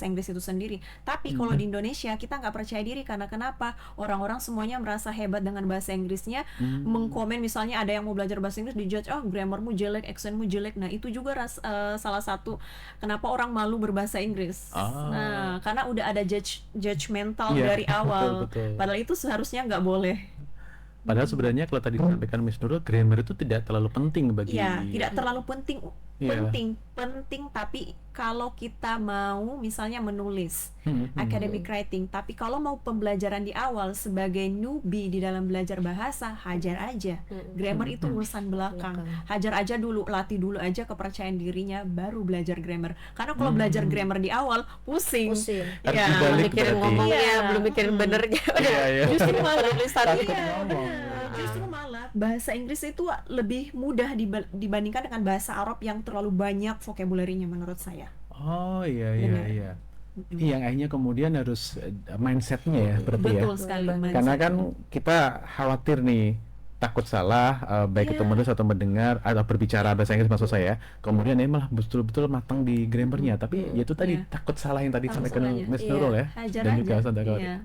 Inggris itu sendiri. Tapi kalau di Indonesia kita nggak percaya diri, karena kenapa? Orang-orang semuanya merasa hebat dengan bahasa Inggrisnya, mengkomen misalnya ada yang mau belajar bahasa Inggris dijudge, oh grammarmu jelek, accentmu jelek. Nah itu juga salah satu kenapa orang malu berbahasa Inggris. Nah karena udah ada judgmental Iya, dari awal. betul. Padahal itu seharusnya nggak boleh. Padahal sebenarnya kalau tadi disampaikan Miss Nurul, grammar itu tidak terlalu penting bagi Ya, tidak terlalu penting. Iya. Penting, tapi kalau kita mau misalnya menulis academic writing, tapi kalau mau pembelajaran di awal sebagai newbie di dalam belajar bahasa, hajar aja. Grammar itu urusan belakang. Hajar aja dulu, latih dulu aja kepercayaan dirinya, baru belajar grammar. Karena kalau belajar grammar di awal pusing. Harus Ya, dibalik mikirin berarti. ngomongnya, Iya. belum mikirin benernya. Iya, iya. Justru malah Tulisannya. justru malah bahasa Inggris itu lebih mudah dibandingkan dengan bahasa Arab yang terlalu banyak vocabulary-nya menurut saya. Oh iya iya Benar. iya. Yang akhirnya kemudian harus mindsetnya ya berarti ya. Betul sekali. Karena kan kita khawatir nih takut salah baik itu menulis atau mendengar atau berbicara bahasa Inggris maksud saya. Kemudian malah betul-betul matang di grammarnya, tapi ya itu tadi takut salah yang tadi Takut sampaikan salahnya. Miss Iya. Nurul ya. Hajar Dan aja. juga Sandra Kauri. Iya.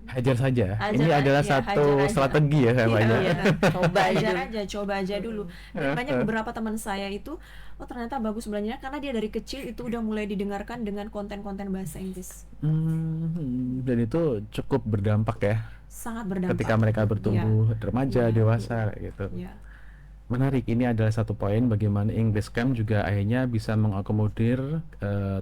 Hajar saja. Hajar Ini adalah aja, satu hajar aja. strategi ya kayaknya. Iya. Coba Hajar aja. aja, coba aja dulu. Dan banyak beberapa teman saya itu, oh ternyata bagus belajarnya karena dia dari kecil itu udah mulai didengarkan dengan konten-konten bahasa Inggris. Dan itu cukup berdampak ya Sangat berdampak. ketika mereka bertumbuh remaja, dewasa gitu. Iya. Menarik, ini adalah satu poin bagaimana English Camp juga akhirnya bisa mengakomodir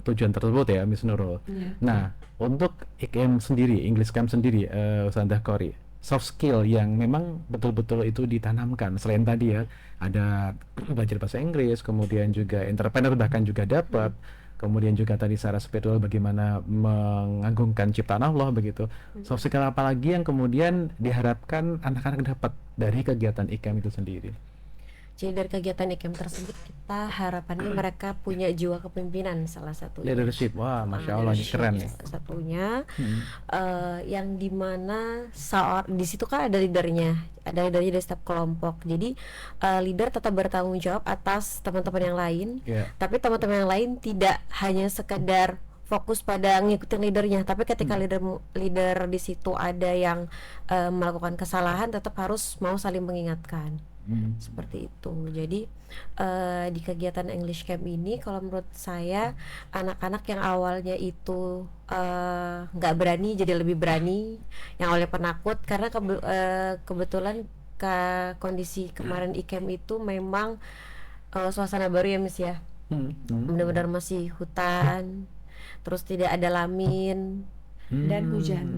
tujuan tersebut ya Miss Nurul. Iya. Nah, untuk IKM sendiri, English Camp sendiri, Sandra Kauri, soft skill yang memang betul-betul itu ditanamkan selain tadi ya, ada belajar bahasa Inggris, kemudian juga entrepreneur bahkan juga dapat, kemudian juga tadi secara spiritual bagaimana mengagungkan ciptaan Allah begitu. Soft skill apa lagi yang kemudian diharapkan anak-anak dapat dari kegiatan IKM itu sendiri? Jadi dari kegiatan IKM tersebut kita harapannya mereka punya jiwa kepemimpinan salah satunya. Leadership, wah masya Allah ini keren ya. Salah satunya yang dimana saat di situ kan ada leadernya dari setiap kelompok. Jadi leader tetap bertanggung jawab atas teman-teman yang lain. Yeah. Tapi teman-teman yang lain tidak hanya sekedar fokus pada ngikutin leadernya, tapi ketika leader di situ ada yang melakukan kesalahan, tetap harus mau saling mengingatkan. Seperti itu. Jadi di kegiatan English Camp ini kalau menurut saya anak-anak yang awalnya itu nggak berani jadi lebih berani, yang awalnya penakut karena kebetulan kondisi kemarin IKM itu memang suasana baru ya Miss ya. Benar-benar masih hutan, terus tidak ada lamin Dan hujan.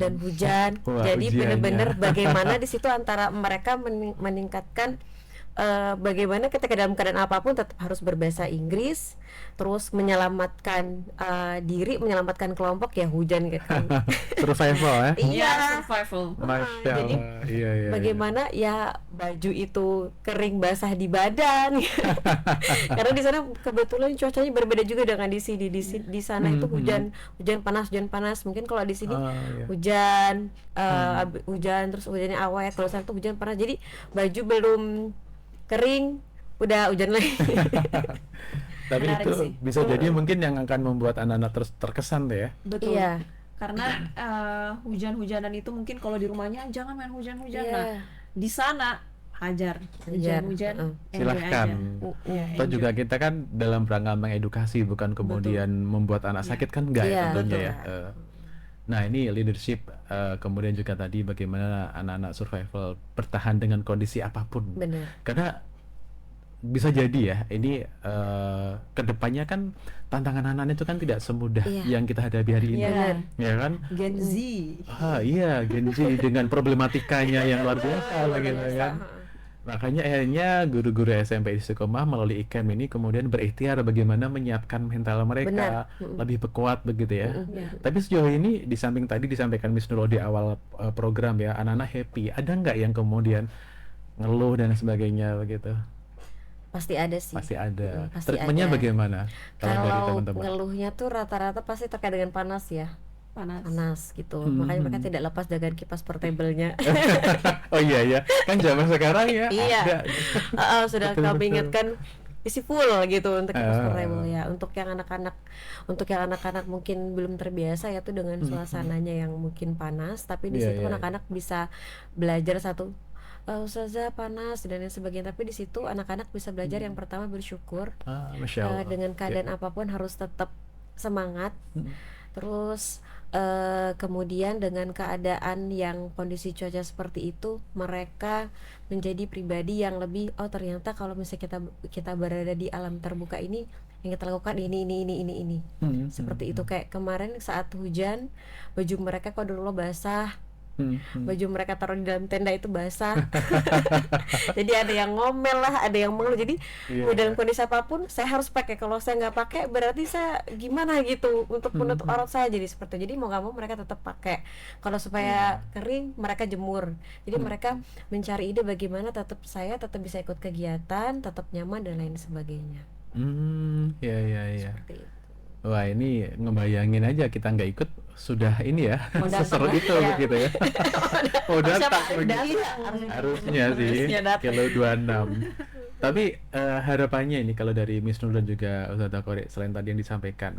Wah, Jadi ujiannya. benar-benar bagaimana di situ antara mereka meningkatkan bagaimana ketika dalam keadaan apapun tetap harus berbahasa Inggris, terus menyelamatkan diri, menyelamatkan kelompok ya hujan gitu. Survival ya. Iya, survival. Masya jadi Allah. Iya. bagaimana ya baju itu kering basah di badan. Karena di sana kebetulan cuacanya berbeda juga dengan di sini. Di sana itu hujan panas. Mungkin kalau di sini hujan terus hujannya awet, kalau sana tuh hujan panas. Jadi baju belum kering udah hujan lagi. Tapi Menarik itu sih. bisa jadi mungkin yang akan membuat anak-anak terkesan deh ya. Betul. Iya. Karena hujan-hujanan itu mungkin kalau di rumahnya jangan main hujan-hujan. Iya. Nah, di sana hajar hujan-hujan. enjoy Silahkan. aja. Iya, Atau enjoy. juga kita kan dalam rangka mengedukasi, bukan kemudian membuat anak sakit kan enggak ya Iya, tentunya betul. ya. Nah ini leadership, kemudian juga tadi bagaimana anak-anak survival bertahan dengan kondisi apapun. Benar. Karena bisa jadi ya ini kedepannya kan tantangan anak-anak itu kan tidak semudah Iya. yang kita hadapi hari ini, Iya. ya kan? Gen Z. Iya, Gen Z dengan problematikanya yang luar biasa begitu kan. Makanya akhirnya guru-guru SMP Istiqomah melalui IKEM ini kemudian berikhtiar bagaimana menyiapkan mental mereka lebih kuat begitu ya. Tapi sejauh ini di samping tadi disampaikan Miss Nurul di awal program ya, anak-anak happy. Ada nggak yang kemudian ngeluh dan sebagainya begitu? Pasti ada sih. Pasti ada. Pasti Treatmentnya ada. bagaimana kalau dari Kalau teman-teman? ngeluhnya tuh rata-rata pasti terkait dengan panas ya. Panas gitu. Makanya mereka tidak lepas dengan kipas portable-nya. Oh iya kan zaman sekarang ya. Iya. Ada. Sudah Betul, kami betul. ingatkan isi full gitu untuk kipas portable ya. Untuk yang anak-anak mungkin belum terbiasa ya tuh dengan suasananya yang mungkin panas, tapi di Iya, situ iya. anak-anak bisa belajar satu Ustazah panas dan lain sebagainya, tapi di situ anak-anak bisa belajar yang pertama bersyukur. Masya Allah. Dengan keadaan apapun harus tetap semangat. Terus kemudian dengan keadaan yang kondisi cuaca seperti itu, mereka menjadi pribadi yang lebih ternyata kalau misalnya kita berada di alam terbuka ini yang kita lakukan ini seperti itu. Kayak kemarin saat hujan, baju mereka kok dulu basah, baju mereka taruh di dalam tenda itu basah. Jadi ada yang ngomel lah, ada yang mengeluh. Jadi dalam kondisi apapun saya harus pakai. Kalau saya nggak pakai berarti saya gimana gitu untuk menutup aurat saya. Jadi seperti itu. Jadi mau nggak mau mereka tetap pakai. Kalau supaya kering mereka jemur. Jadi mereka mencari ide bagaimana saya tetap bisa ikut kegiatan, tetap nyaman dan lain sebagainya. Iya. Seperti itu. Wah ini ngebayangin aja kita nggak ikut sudah ini ya seseru itu begitu ya. Oh datang harusnya sih kilo 26. Tapi harapannya ini kalau dari Miss Nur dan juga Ustazah Qori, selain tadi yang disampaikan,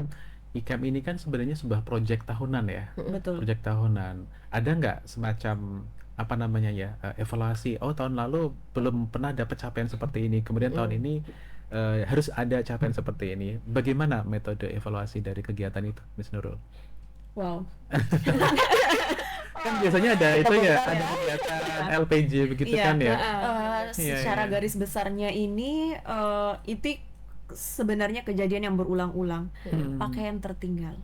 IKEM ini kan sebenarnya sebuah proyek tahunan ya. Betul. Proyek tahunan. Ada nggak semacam apa namanya ya evaluasi? Oh tahun lalu belum pernah dapat capaian seperti ini. Kemudian tahun ini harus ada capaian seperti ini. Bagaimana metode evaluasi dari kegiatan itu, Miss Nurul? Wow. Kan biasanya ada itu ya, ada kegiatan LPJ begitu kan ya. Secara garis besarnya ini itu sebenarnya kejadian yang berulang-ulang. Pakaian tertinggal.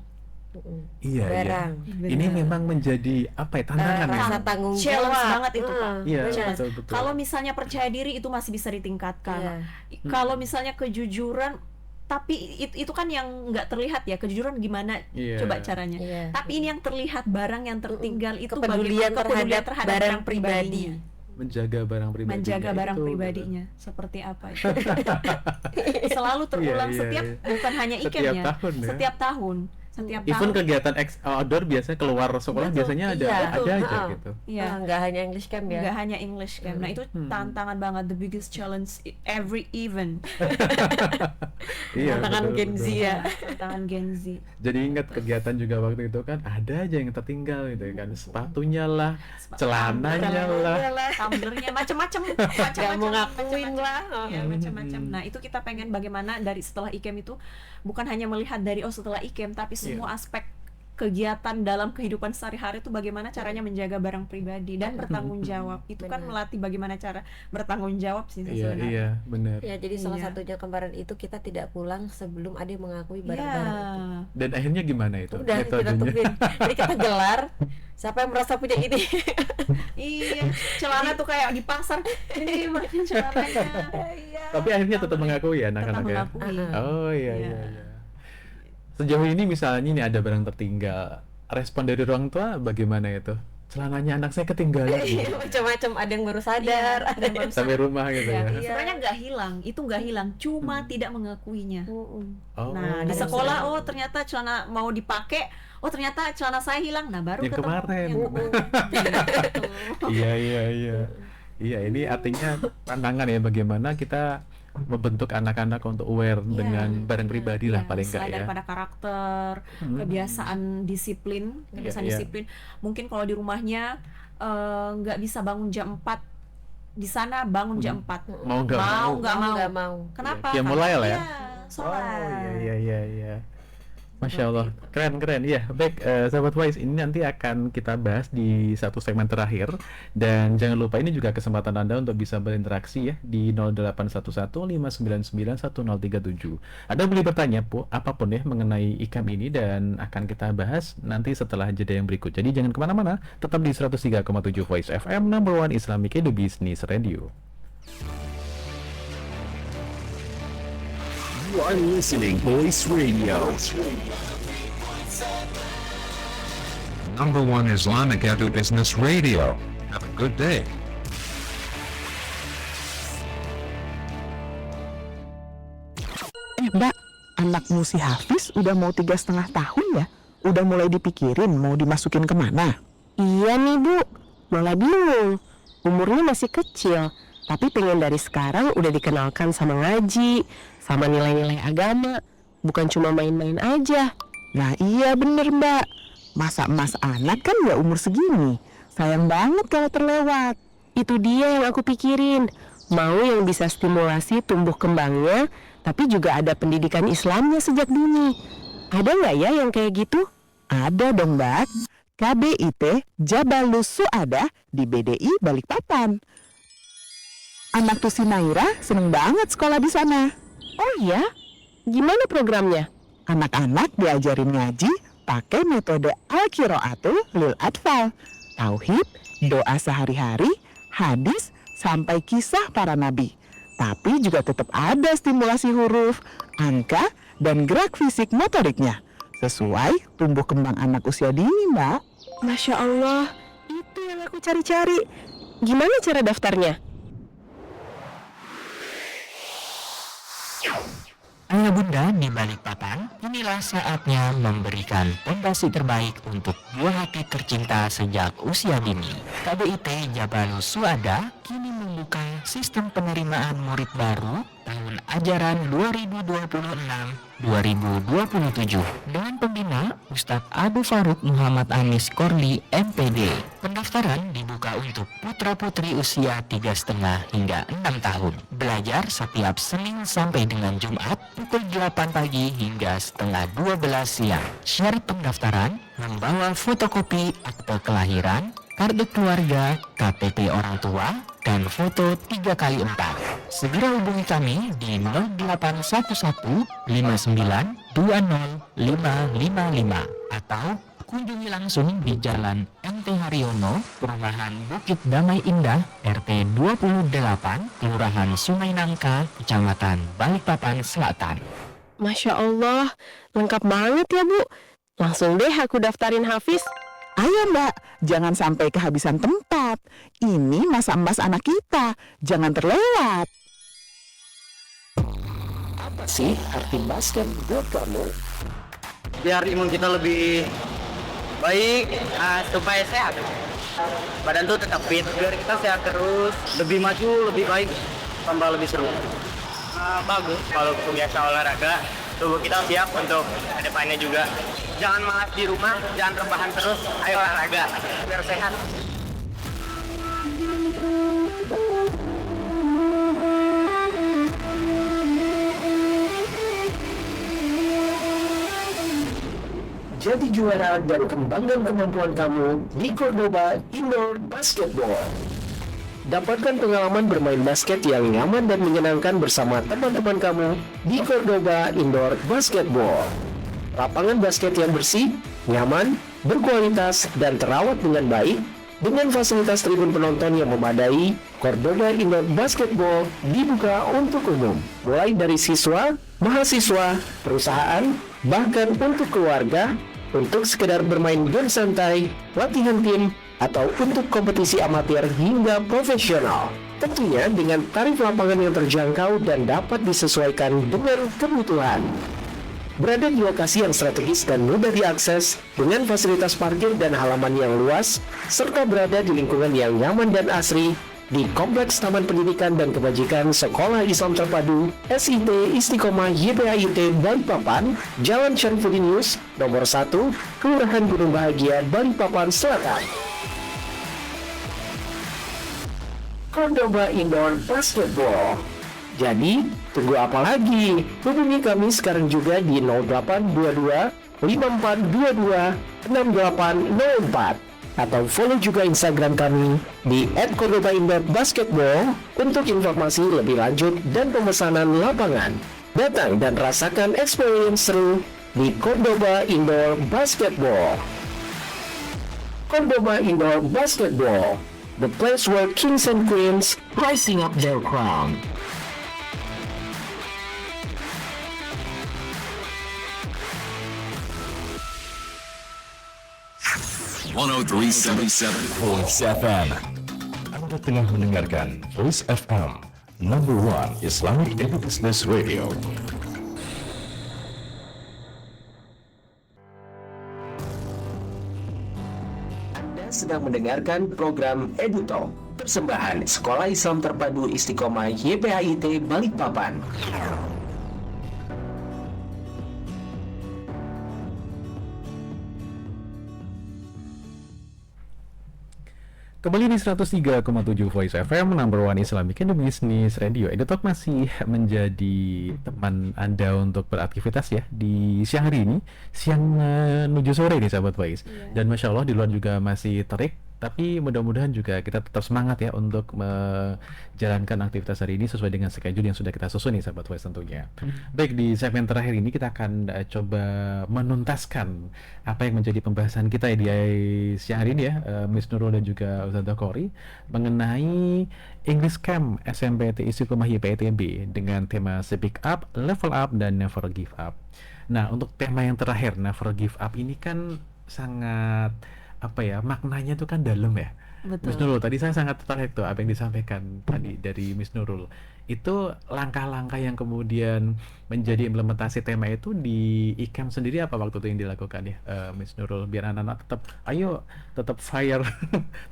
Iya. Barang. Ini memang menjadi apa ya, tantangan ya? Rasa tanggung Challenge jawab banget itu, Pak. Iya, Challenge. betul. Kalau misalnya percaya diri itu masih bisa ditingkatkan. Kalau misalnya kejujuran, tapi itu kan yang nggak terlihat ya, kejujuran gimana coba caranya. Tapi ini yang terlihat, barang yang tertinggal itu kepedulian bagaimana terhadap barang pribadi. Menjaga barang pribadinya. Menjaga barang itu, pribadinya seperti apa itu. Selalu terulang bukan hanya IKEM setiap ya. tahun ya. Setiap tahun. Even kegiatan outdoor biasanya keluar sekolah biasanya ada aja gitu. Iya. Nggak hanya English Camp ya. Nggak hanya English Camp. Nah itu tantangan banget, the biggest challenge every event. Tantangan Gen Z ya. Tantangan Gen Z. Jadi ingat kegiatan juga waktu itu kan ada aja yang tertinggal gitu kan, sepatunya lah, celananya lah, tumblernya macam-macam. Gak mau ngakuin lah. Ya macam-macam. Nah itu kita pengen bagaimana dari setelah IKEM itu bukan hanya melihat dari setelah IKEM, tapi semua aspek kegiatan dalam kehidupan sehari-hari itu bagaimana caranya menjaga barang pribadi dan bertanggung jawab. Itu kan melatih bagaimana cara bertanggung jawab sih sebenarnya. Iya, benar. Ya, jadi salah Iya. satunya kemarin itu kita tidak pulang sebelum ada yang mengakui Iya. barang-barang itu. Dan akhirnya gimana itu? Udah kita metodenya? tungguin. Jadi kita gelar siapa yang merasa punya ini. Iya, celana tuh kayak di pasar. Ini mana celananya? Tapi akhirnya tetap mengakui ya anak-anak ya. mengakui. Oh iya Iya. iya. Sejauh ini misalnya nih ada barang tertinggal, respon dari orang tua bagaimana itu? Celananya anak saya ketinggalan. Iya, macam-macam, ada yang baru sadar, Iya, ada yang baru Sampai rumah gitu ya. Sebenarnya nggak hilang, itu nggak hilang, cuma tidak mengakuinya. Oh. Nah, di sekolah ternyata celana mau dipakai, ternyata celana saya hilang. Nah, baru Yang ketemu kemarin. yang Iya. Iya, ini artinya tantangan ya bagaimana kita membentuk anak-anak untuk aware dengan barang pribadi lah paling enggak selain ya. daripada karakter, kebiasaan disiplin, Iya. disiplin. Mungkin kalau di rumahnya nggak bisa bangun jam 4, di sana bangun jam 4. Mau nggak mau. nggak mau. Kenapa? Ya, mulai lah ya. Sholat. Iya. Masya Allah, keren. Ya, baik, sahabat Wise, ini nanti akan kita bahas di satu segmen terakhir. Dan jangan lupa ini juga kesempatan Anda untuk bisa berinteraksi ya di 0811-599-1037. Anda boleh bertanya apapun ya mengenai IKAM ini dan akan kita bahas nanti setelah jeda yang berikut. Jadi jangan kemana-mana, tetap di 103,7 Voice FM, number one Islamic Edu Business Radio. You are listening Voice Radio. Number one Islamic Edu Business Radio. Have a good day. Mbak, anakmu si Hafiz udah mau 3,5 tahun ya? Udah mulai dipikirin mau dimasukin kemana? Iya nih Bu, malah bingung. Umurnya masih kecil, tapi pengen dari sekarang udah dikenalkan sama ngaji, sama nilai-nilai agama, bukan cuma main-main aja. Nah iya bener Mbak, masa emas anak kan ya umur segini. Sayang banget kalau terlewat. Itu dia yang aku pikirin, mau yang bisa stimulasi tumbuh kembangnya, tapi juga ada pendidikan Islamnya sejak dini. Ada nggak ya yang kayak gitu? Ada dong Mbak, KBIT Jabalus Suada di BDI Balikpapan. Anak tuh si Naira seneng banget sekolah di sana. Oh iya? Gimana programnya? Anak-anak diajarin ngaji pakai metode Al-Qiraatul Lil Atfal, tauhid, doa sehari-hari, hadis, sampai kisah para nabi. Tapi juga tetap ada stimulasi huruf, angka, dan gerak fisik motoriknya. Sesuai tumbuh kembang anak usia dini, Mbak. Masya Allah, itu yang aku cari-cari. Gimana cara daftarnya? Ayah bunda di Balikpapan, inilah saatnya memberikan fondasi terbaik untuk buah hati tercinta sejak usia dini. KBIT Jabalus Suada kini membuka sistem penerimaan murid baru tahun ajaran 2026-2027 dengan pembina Ustadz Abu Faruk Muhammad Anis Korli MPD. Pendaftaran dibuka untuk putra-putri usia 3,5 hingga 6 tahun. Belajar setiap Senin sampai dengan Jumat pukul 8 pagi hingga setengah 12 siang. Syarat pendaftaran membawa fotokopi akte kelahiran, kartu keluarga, KTP orang tua, dan foto 3x4. Segera hubungi kami di 0811 59 20 555 atau kunjungi langsung di Jalan MT Haryono, Perumahan Bukit Damai Indah, RT 28, Kelurahan Sungai Nangka, Kecamatan Balikpapan Selatan. Masya Allah, lengkap banget ya Bu. Langsung deh aku daftarin Hafiz. Ayo Mbak, jangan sampai kehabisan tempat. Ini masa emas anak kita, jangan terlewat. Apa sih arti basket buat kamu? Biar imun kita lebih baik, supaya sehat. Badan tuh tetap fit, biar kita sehat terus, lebih maju, lebih baik, tambah lebih seru. Bagus kalau biasa olahraga, tubuh kita siap untuk kedepannya juga. Jangan malas di rumah, jangan rebahan terus, ayo olahraga biar sehat. Jadi juara dan kembangkan kemampuan kamu di Cordoba Indoor Basketball. Dapatkan pengalaman bermain basket yang nyaman dan menyenangkan bersama teman-teman kamu di Cordoba Indoor Basketball. Lapangan basket yang bersih, nyaman, berkualitas, dan terawat dengan baik, dengan fasilitas tribun penonton yang memadai. Cordoba Indoor Basketball dibuka untuk umum, mulai dari siswa, mahasiswa, perusahaan, bahkan untuk keluarga, untuk sekedar bermain game santai, latihan tim, atau untuk kompetisi amatir hingga profesional. Tentunya dengan tarif lapangan yang terjangkau dan dapat disesuaikan dengan kebutuhan. Berada di lokasi yang strategis dan mudah diakses, dengan fasilitas parkir dan halaman yang luas, serta berada di lingkungan yang nyaman dan asri, di Kompleks Taman Pendidikan dan Kebajikan Sekolah Islam Terpadu SIT Istiqomah YPAIT Balikpapan, Jalan Syarifudin nomor 1, Kelurahan Gunung Bahagia, Balikpapan Selatan. Cordoba Indoor Basketball. Jadi, tunggu apa lagi? Hubungi kami sekarang juga di 0822 5422 6804 atau follow juga Instagram kami di @cordobaindoorbasketball untuk informasi lebih lanjut dan pemesanan lapangan. Datang dan rasakan experience seru di Cordoba Indoor Basketball. Cordoba Indoor Basketball, the place where kings and queens rising up their crown. Voice FM. Anda tengah mendengarkan Voice FM, number 1 Islamic Business Radio. Anda sedang mendengarkan program EduTalk, persembahan Sekolah Islam Terpadu Istiqomah YPAIT Balikpapan. Kembali di 103,7 Voice FM, number 1 Islamic Business Radio. EduTalk masih menjadi teman Anda untuk beraktivitas ya di siang hari ini, siang menuju sore nih sahabat Voice. Dan Masya Allah di luar juga masih terik, tapi mudah-mudahan juga kita tetap semangat ya untuk menjalankan aktivitas hari ini sesuai dengan schedule yang sudah kita susun nih sahabat Voice tentunya. Baik, di segmen terakhir ini kita akan coba menuntaskan apa yang menjadi pembahasan kita ya di siang hari ini ya, Miss Nurul dan juga Ustazah Kori, mengenai English Camp SMPT Istiqomah YPAITB dengan tema Speak Up, Level Up, dan Never Give Up. Nah, untuk tema yang terakhir, Never Give Up, ini kan sangat apa ya, maknanya tuh kan dalam ya. Betul. Miss Nurul, tadi saya sangat tertarik tuh apa yang disampaikan tadi dari Miss Nurul. Itu langkah-langkah yang kemudian menjadi implementasi tema itu di ICAM sendiri apa waktu itu yang dilakukan ya, Miss Nurul, biar anak-anak tetap fire,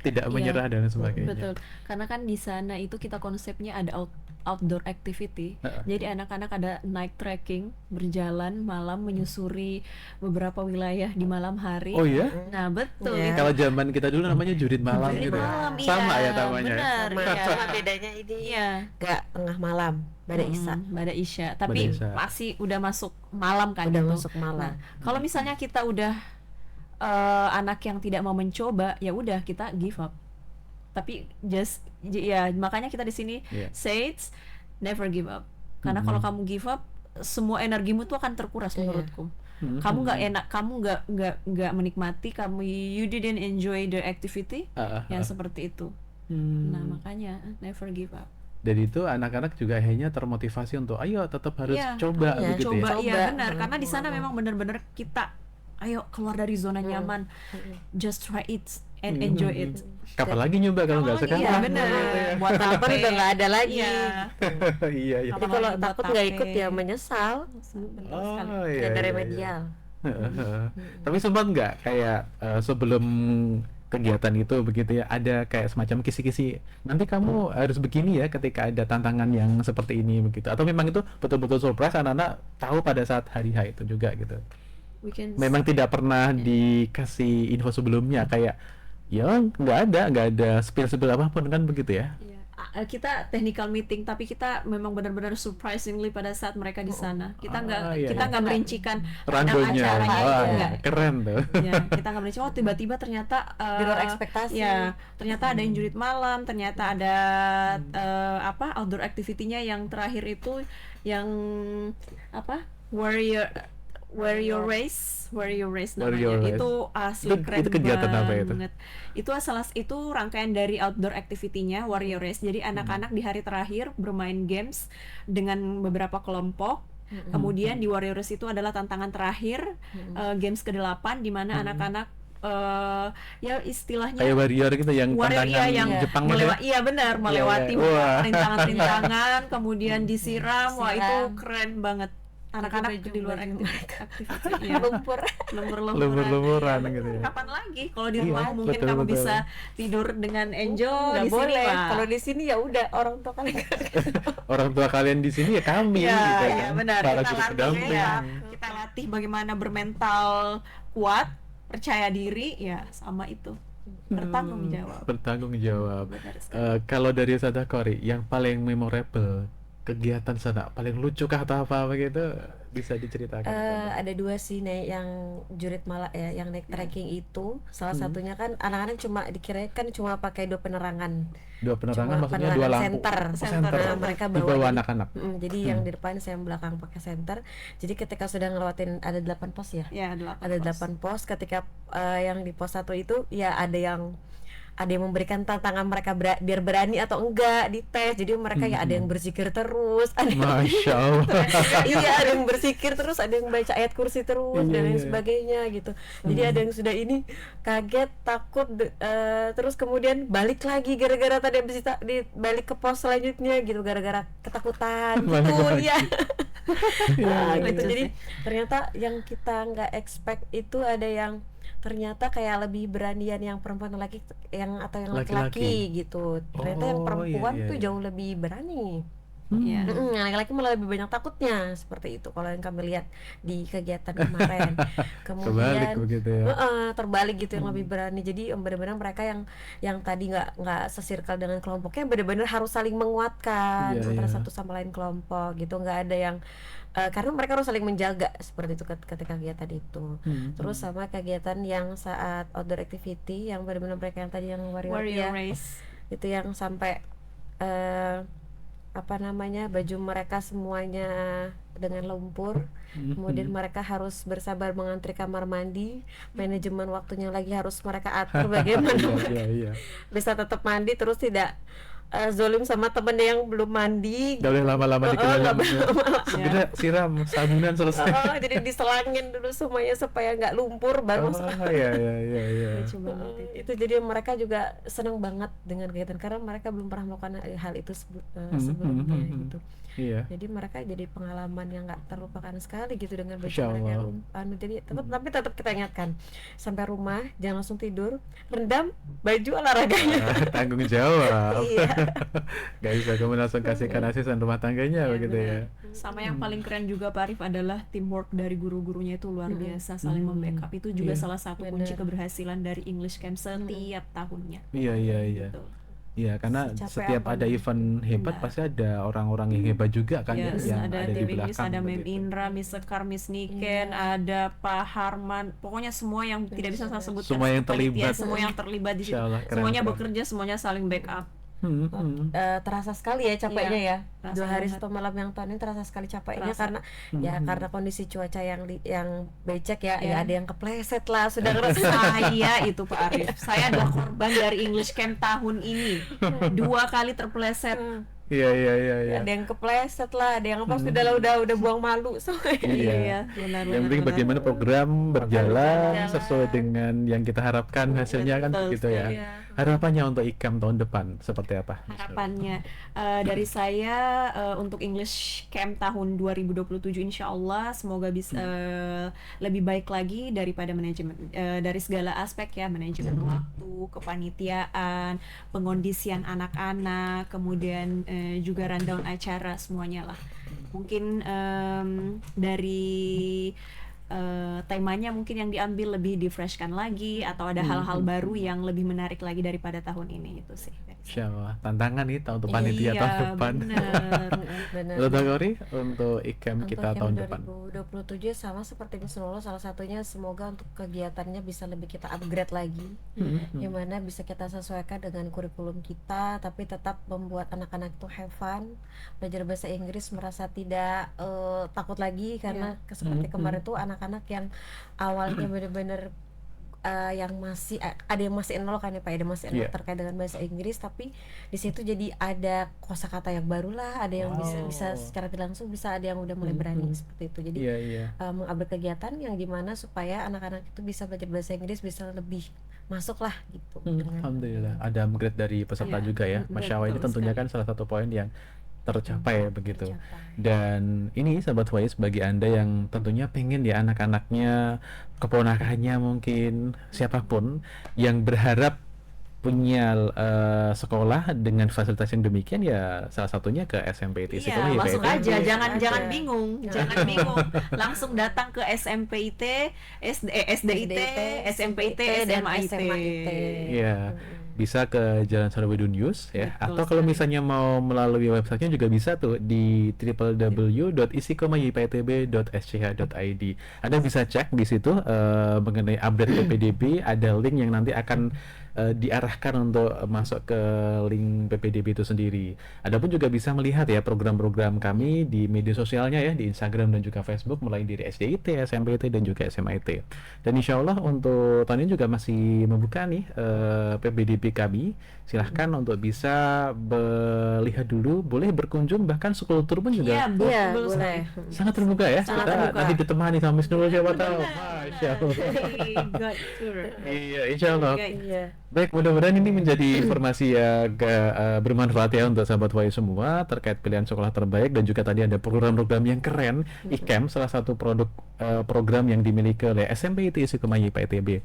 tidak menyerah dan sebagainya. Betul, karena kan di sana itu kita konsepnya ada outdoor activity. Jadi anak-anak ada night trekking, berjalan malam menyusuri beberapa wilayah di malam hari. Oh iya? Nah, betul. Yeah. Kalau zaman kita dulu namanya jurit malam Jurit gitu. malam, Sama iya, ya namanya. benar, iya. Cuma bedanya ini nggak tengah malam, pada Isya. Pada Isya, tapi masih udah masuk malam kan. Udah gitu. masuk malam. Nah, kalau misalnya kita udah anak yang tidak mau mencoba, ya udah kita give up. Tapi ya makanya kita di sini say it, never give up. Karena kalau kamu give up, semua energimu tuh akan terkuras menurutku. Kamu nggak menikmati, you didn't enjoy the activity yang seperti itu. Nah, makanya never give up. Dan itu anak-anak juga akhirnya termotivasi untuk ayo tetap harus coba begitu coba, ya. Iya benar, karena di sana memang benar-benar kita ayo keluar dari zona nyaman. Just try it and enjoy it. Kapan lagi nyoba kalau nggak sekarang? Iya benar. Buat apa udah nggak ada lagi. Iya. Jadi kalau takut nggak ikut ya menyesal. Ada remedial. Tapi sempat nggak kayak sebelum kegiatan itu begitu ya, ada kayak semacam kisi-kisi nanti kamu harus begini ya ketika ada tantangan yang seperti ini begitu, atau memang itu betul-betul surprise anak-anak tahu pada saat hari H itu juga gitu? Memang tidak pernah dikasih info sebelumnya kayak ya nggak ada spill apapun kan begitu ya? kita technical meeting, tapi kita memang benar-benar surprisingly pada saat mereka di sana. Kita nggak merincikan randonya. acaranya Wah, itu enggak. keren tuh. Ya, kita nggak merincikan. Oh, tiba-tiba ternyata Di luar ekspektasi. Ya, ternyata ada yang jurit malam, ternyata ada outdoor activity-nya yang terakhir itu yang warrior race namanya. Warrior race. Itu asli keren itu kegiatan apa itu? banget. Itu rangkaian dari outdoor activity-nya Warrior Race. Jadi anak-anak di hari terakhir bermain games dengan beberapa kelompok. Kemudian di Warrior Race itu adalah tantangan terakhir, games ke-8 di mana anak-anak ya istilahnya Kayak warrior gitu yang warrior, tantangan yang Jepang gitu ya? iya benar, melewati Wah. rintangan-rintangan, kemudian disiram. Wah, itu Siram. keren banget. Anak-anak di luar aktivitas ya. Lumur-lumuran gitu ya. Kapan lagi kalau di Iya, rumah mungkin betul, kamu betul. bisa tidur dengan enjoy. Nggak Di sini boleh. mah. Kalau di sini ya udah orang tua kalian. Orang tua kalian di sini ya kami Iya, gitu iya, kan. benar. Para Kita guru latih pendamping. ya. Kita latih bagaimana bermental kuat, percaya diri, ya sama itu. Bertanggung jawab. Bertanggung jawab. Benar sekali. Kalau dari Sada Kori, yang paling memorable kegiatan sana, paling lucu kah atau apa gitu, bisa diceritakan? Ada 2 sih nih yang jurit malah ya, yang naik trekking itu. Salah satunya kan anak-anak cuma dikira kan cuma pakai 2 penerangan. 2 penerangan Cuma maksudnya 2 penerangan lampu. Center. Center. Nah, mereka Di bawah bawa anak-anak. Jadi yang di depan, saya yang belakang pakai center. Jadi ketika sudah ngelewatin ada 8 pos ya. Ya, 8 Ada 8 pos. Ketika yang di pos 1 itu ya ada yang memberikan tantangan mereka biar berani atau enggak dites. Jadi mereka ya ada yang berzikir terus, ada yang Masya Allah. iya, ada yang berzikir terus, ada yang baca ayat kursi terus, dan lain sebagainya gitu. Jadi ada yang sudah ini kaget, takut, terus kemudian balik lagi gara-gara tadi habis balik ke pos selanjutnya gitu, gara-gara ketakutan gitu ya. Gitu. Jadi ternyata yang kita nggak expect itu ada yang ternyata kayak lebih beranian yang perempuan laki atau yang laki-laki gitu. Ternyata yang perempuan tuh jauh lebih berani. Iya. Yang laki-laki malah lebih banyak takutnya, seperti itu kalau yang kami lihat di kegiatan kemarin. Kebalik begitu ya. Terbalik gitu, yang lebih berani. Jadi benar-benar mereka yang tadi nggak sesirkel dengan kelompoknya, benar-benar harus saling menguatkan antara satu sama lain kelompok gitu. Nggak ada yang karena mereka harus saling menjaga seperti itu ketika kegiatan itu. Terus sama kegiatan yang saat outdoor activity yang benar-benar mereka yang tadi yang warrior race itu yang sampai baju mereka semuanya dengan lumpur. Kemudian mereka harus bersabar mengantri kamar mandi, manajemen waktunya lagi harus mereka atur bagaimana bisa tetap mandi terus tidak zolim sama temennya yang belum mandi. Gak boleh lama-lama dikenalan. Sudah siram sabunan selesai. Jadi diselangin dulu semuanya supaya nggak lumpur baru. Iya. Itu jadi mereka juga senang banget dengan kegiatan karena mereka belum pernah melakukan hal itu sebelumnya gitu. Iya. Jadi mereka jadi pengalaman yang nggak terlupakan sekali gitu dengan baju Masya mereka. Allah. Jadi tetap kita ingatkan sampai rumah jangan langsung tidur, rendam baju olahraganya. Tanggung jawab. Iya. Gak bisa kamu langsung kasihkan asisten rumah tangganya begitu ya. Sama yang paling keren juga Pak Arif adalah teamwork dari guru-gurunya itu luar biasa, saling membackup. Itu juga salah satu kunci keberhasilan dari English Camp setiap tahunnya. Iya. Gitu. Iya, karena Secapek setiap ada apapun. event hebat pasti ada orang-orang yang hebat juga kan Yes, yang ada di Tim Inggris, belakang. ada Mem begitu. Indra, Miss Sekar, Miss Niken, ada Pak Harman, pokoknya semua yang tidak bisa saya sebutkan. Semua yang panitia, terlibat. semua yang terlibat di situ. Insya Allah, keren, Semuanya keren. bekerja, semuanya saling backup. Terasa sekali ya capeknya Iya, ya. terasa 2 hari banget. 1 malam yang tahun ini terasa sekali capeknya Terasa. karena kondisi cuaca yang becek ya, ya ada yang kepleset lah sudah ngerasa. Saya itu Pak Arif, saya adalah korban dari English Camp tahun ini. 2 kali terpeleset. Iya. Ada yang kepleset lah, ada yang udah buang malu. Iya. Benar. Yang penting bagaimana program berjalan sesuai dengan yang kita harapkan hasilnya kan Betul begitu ya. sekali. Harapannya untuk IKAM tahun depan seperti apa? Harapannya dari saya untuk English Camp tahun 2027 insya Allah semoga bisa lebih baik lagi daripada manajemen dari segala aspek ya, manajemen waktu, kepanitiaan, pengondisian anak-anak, kemudian juga rundown acara semuanya lah. Mungkin dari temanya mungkin yang diambil lebih di-freshkan lagi, atau ada hal-hal baru yang lebih menarik lagi daripada tahun ini, itu sih. Insya Allah, tantangan nih untuk panitia tahun depan. Benar. Untuk Kori, untuk IKEM kita Untuk tahun yang depan. 2027 sama seperti Miss Nurul, salah satunya semoga untuk kegiatannya bisa lebih kita upgrade lagi, yang mana bisa kita sesuaikan dengan kurikulum kita, tapi tetap membuat anak-anak itu have fun, belajar bahasa Inggris merasa tidak takut lagi, karena seperti kemarin tuh anak-anak yang awalnya benar-benar yang masih ada yang masih nol kan ya Pak, ada masih nol terkait dengan bahasa Inggris, tapi di situ jadi ada kosakata yang baru lah, ada yang bisa secara tidak langsung, bisa ada yang udah mulai berani seperti itu. Jadi mengupgrade kegiatan yang dimana supaya anak-anak itu bisa belajar bahasa Inggris bisa lebih masuk lah gitu. Alhamdulillah ada upgrade dari peserta juga ya. Masya Allah, ini tentunya kan salah satu poin yang tercapai begitu. Dan ini sahabat Wais, bagi Anda yang tentunya pengen ya anak-anaknya, keponakannya mungkin siapapun yang berharap punya sekolah dengan fasilitas yang demikian, ya salah satunya ke SMPIT Sekolah langsung YPTB. aja, jangan bingung, langsung datang ke SMPIT, SDIT, SMPIT, SMAIT. Iya. Bisa ke Jalan Sarwadunius ya, atau kalau misalnya mau melalui websitenya juga bisa tuh di www.isikomayiptb.sch.id. Anda bisa cek di situ mengenai update PPDB, ada link yang nanti akan diarahkan untuk masuk ke link PPDB itu sendiri. Adapun juga bisa melihat ya program-program kami di media sosialnya ya, di Instagram dan juga Facebook, mulai dari SDIT, SMPT dan juga SMIT. Dan insya Allah untuk tahun ini juga masih membuka nih PPDB kami. Silahkan untuk bisa melihat dulu, boleh berkunjung, bahkan school tour pun juga boleh. Sangat terbuka ya. Sangat Kita terbuka. nanti ditemani sama Miss Nurul, siapa tahu. Masya Allah. Iya, insya Allah. Baik, mudah-mudahan ini menjadi informasi yang bermanfaat ya untuk sahabat WAI semua terkait pilihan sekolah terbaik, dan juga tadi ada program-program yang keren. IKEM salah satu program yang dimiliki oleh SMPIT Istiqomah YPTB.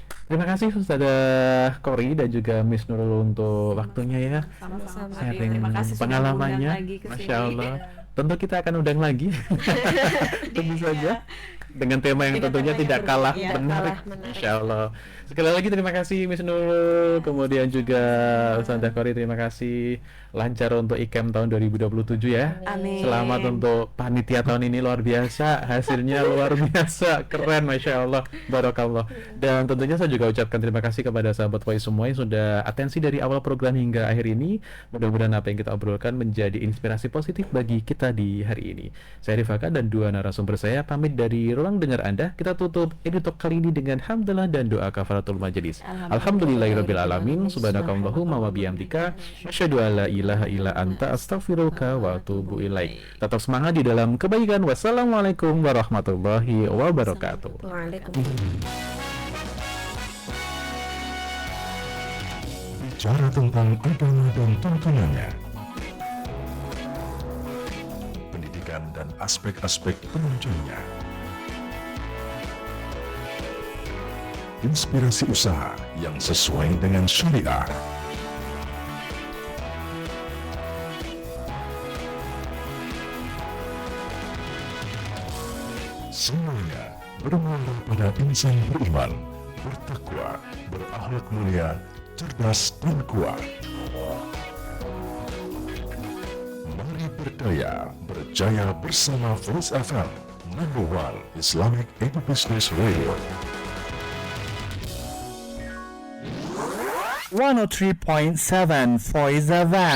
Terima kasih Ustazah Kori dan juga Miss Nurul untuk waktunya ya. Sama-sama. Sharing Terima kasih sudah pengalamannya. mengundang lagi ke Masya sini. Allah. Tentu kita akan undang lagi. Tentu saja dengan tema yang tentunya tidak kalah menarik. Insya Allah. Sekali lagi terima kasih Miss Nurul, kemudian juga Ustazah Kori, terima kasih. Lancar untuk IKEM tahun 2027 ya. Amin. Selamat untuk panitia tahun ini, luar biasa, hasilnya luar biasa, keren, Masya Allah, Barakallah. Dan tentunya saya juga ucapkan terima kasih kepada sahabat WAI semua yang sudah atensi dari awal program hingga akhir ini. Mudah-mudahan apa yang kita obrolkan menjadi inspirasi positif bagi kita di hari ini. Saya Rifaka dan dua narasumber saya pamit dari ruang dengar Anda. Kita tutup editok kali ini dengan hamdalah dan doa kafaratul majelis. Alhamdulillahirabbil alamin. Subhanakallahumma wa bihamdika asyhadu an la ilaha illa anta astaghfiruka wa atubu ilaik. Tetap semangat di dalam kebaikan. Wassalamualaikum warahmatullahi wabarakatuh. Bicara tentang agama dan tuntunannya, pendidikan dan aspek-aspek penunjangnya, inspirasi usaha yang sesuai dengan syariah, semuanya bermula pada insan beriman, bertakwa, berakhlak mulia, cerdas dan kuat. Mari berdaya, berjaya bersama Voice FM, #1 Islamic Edubusiness Radio. 103.7 Voice FM.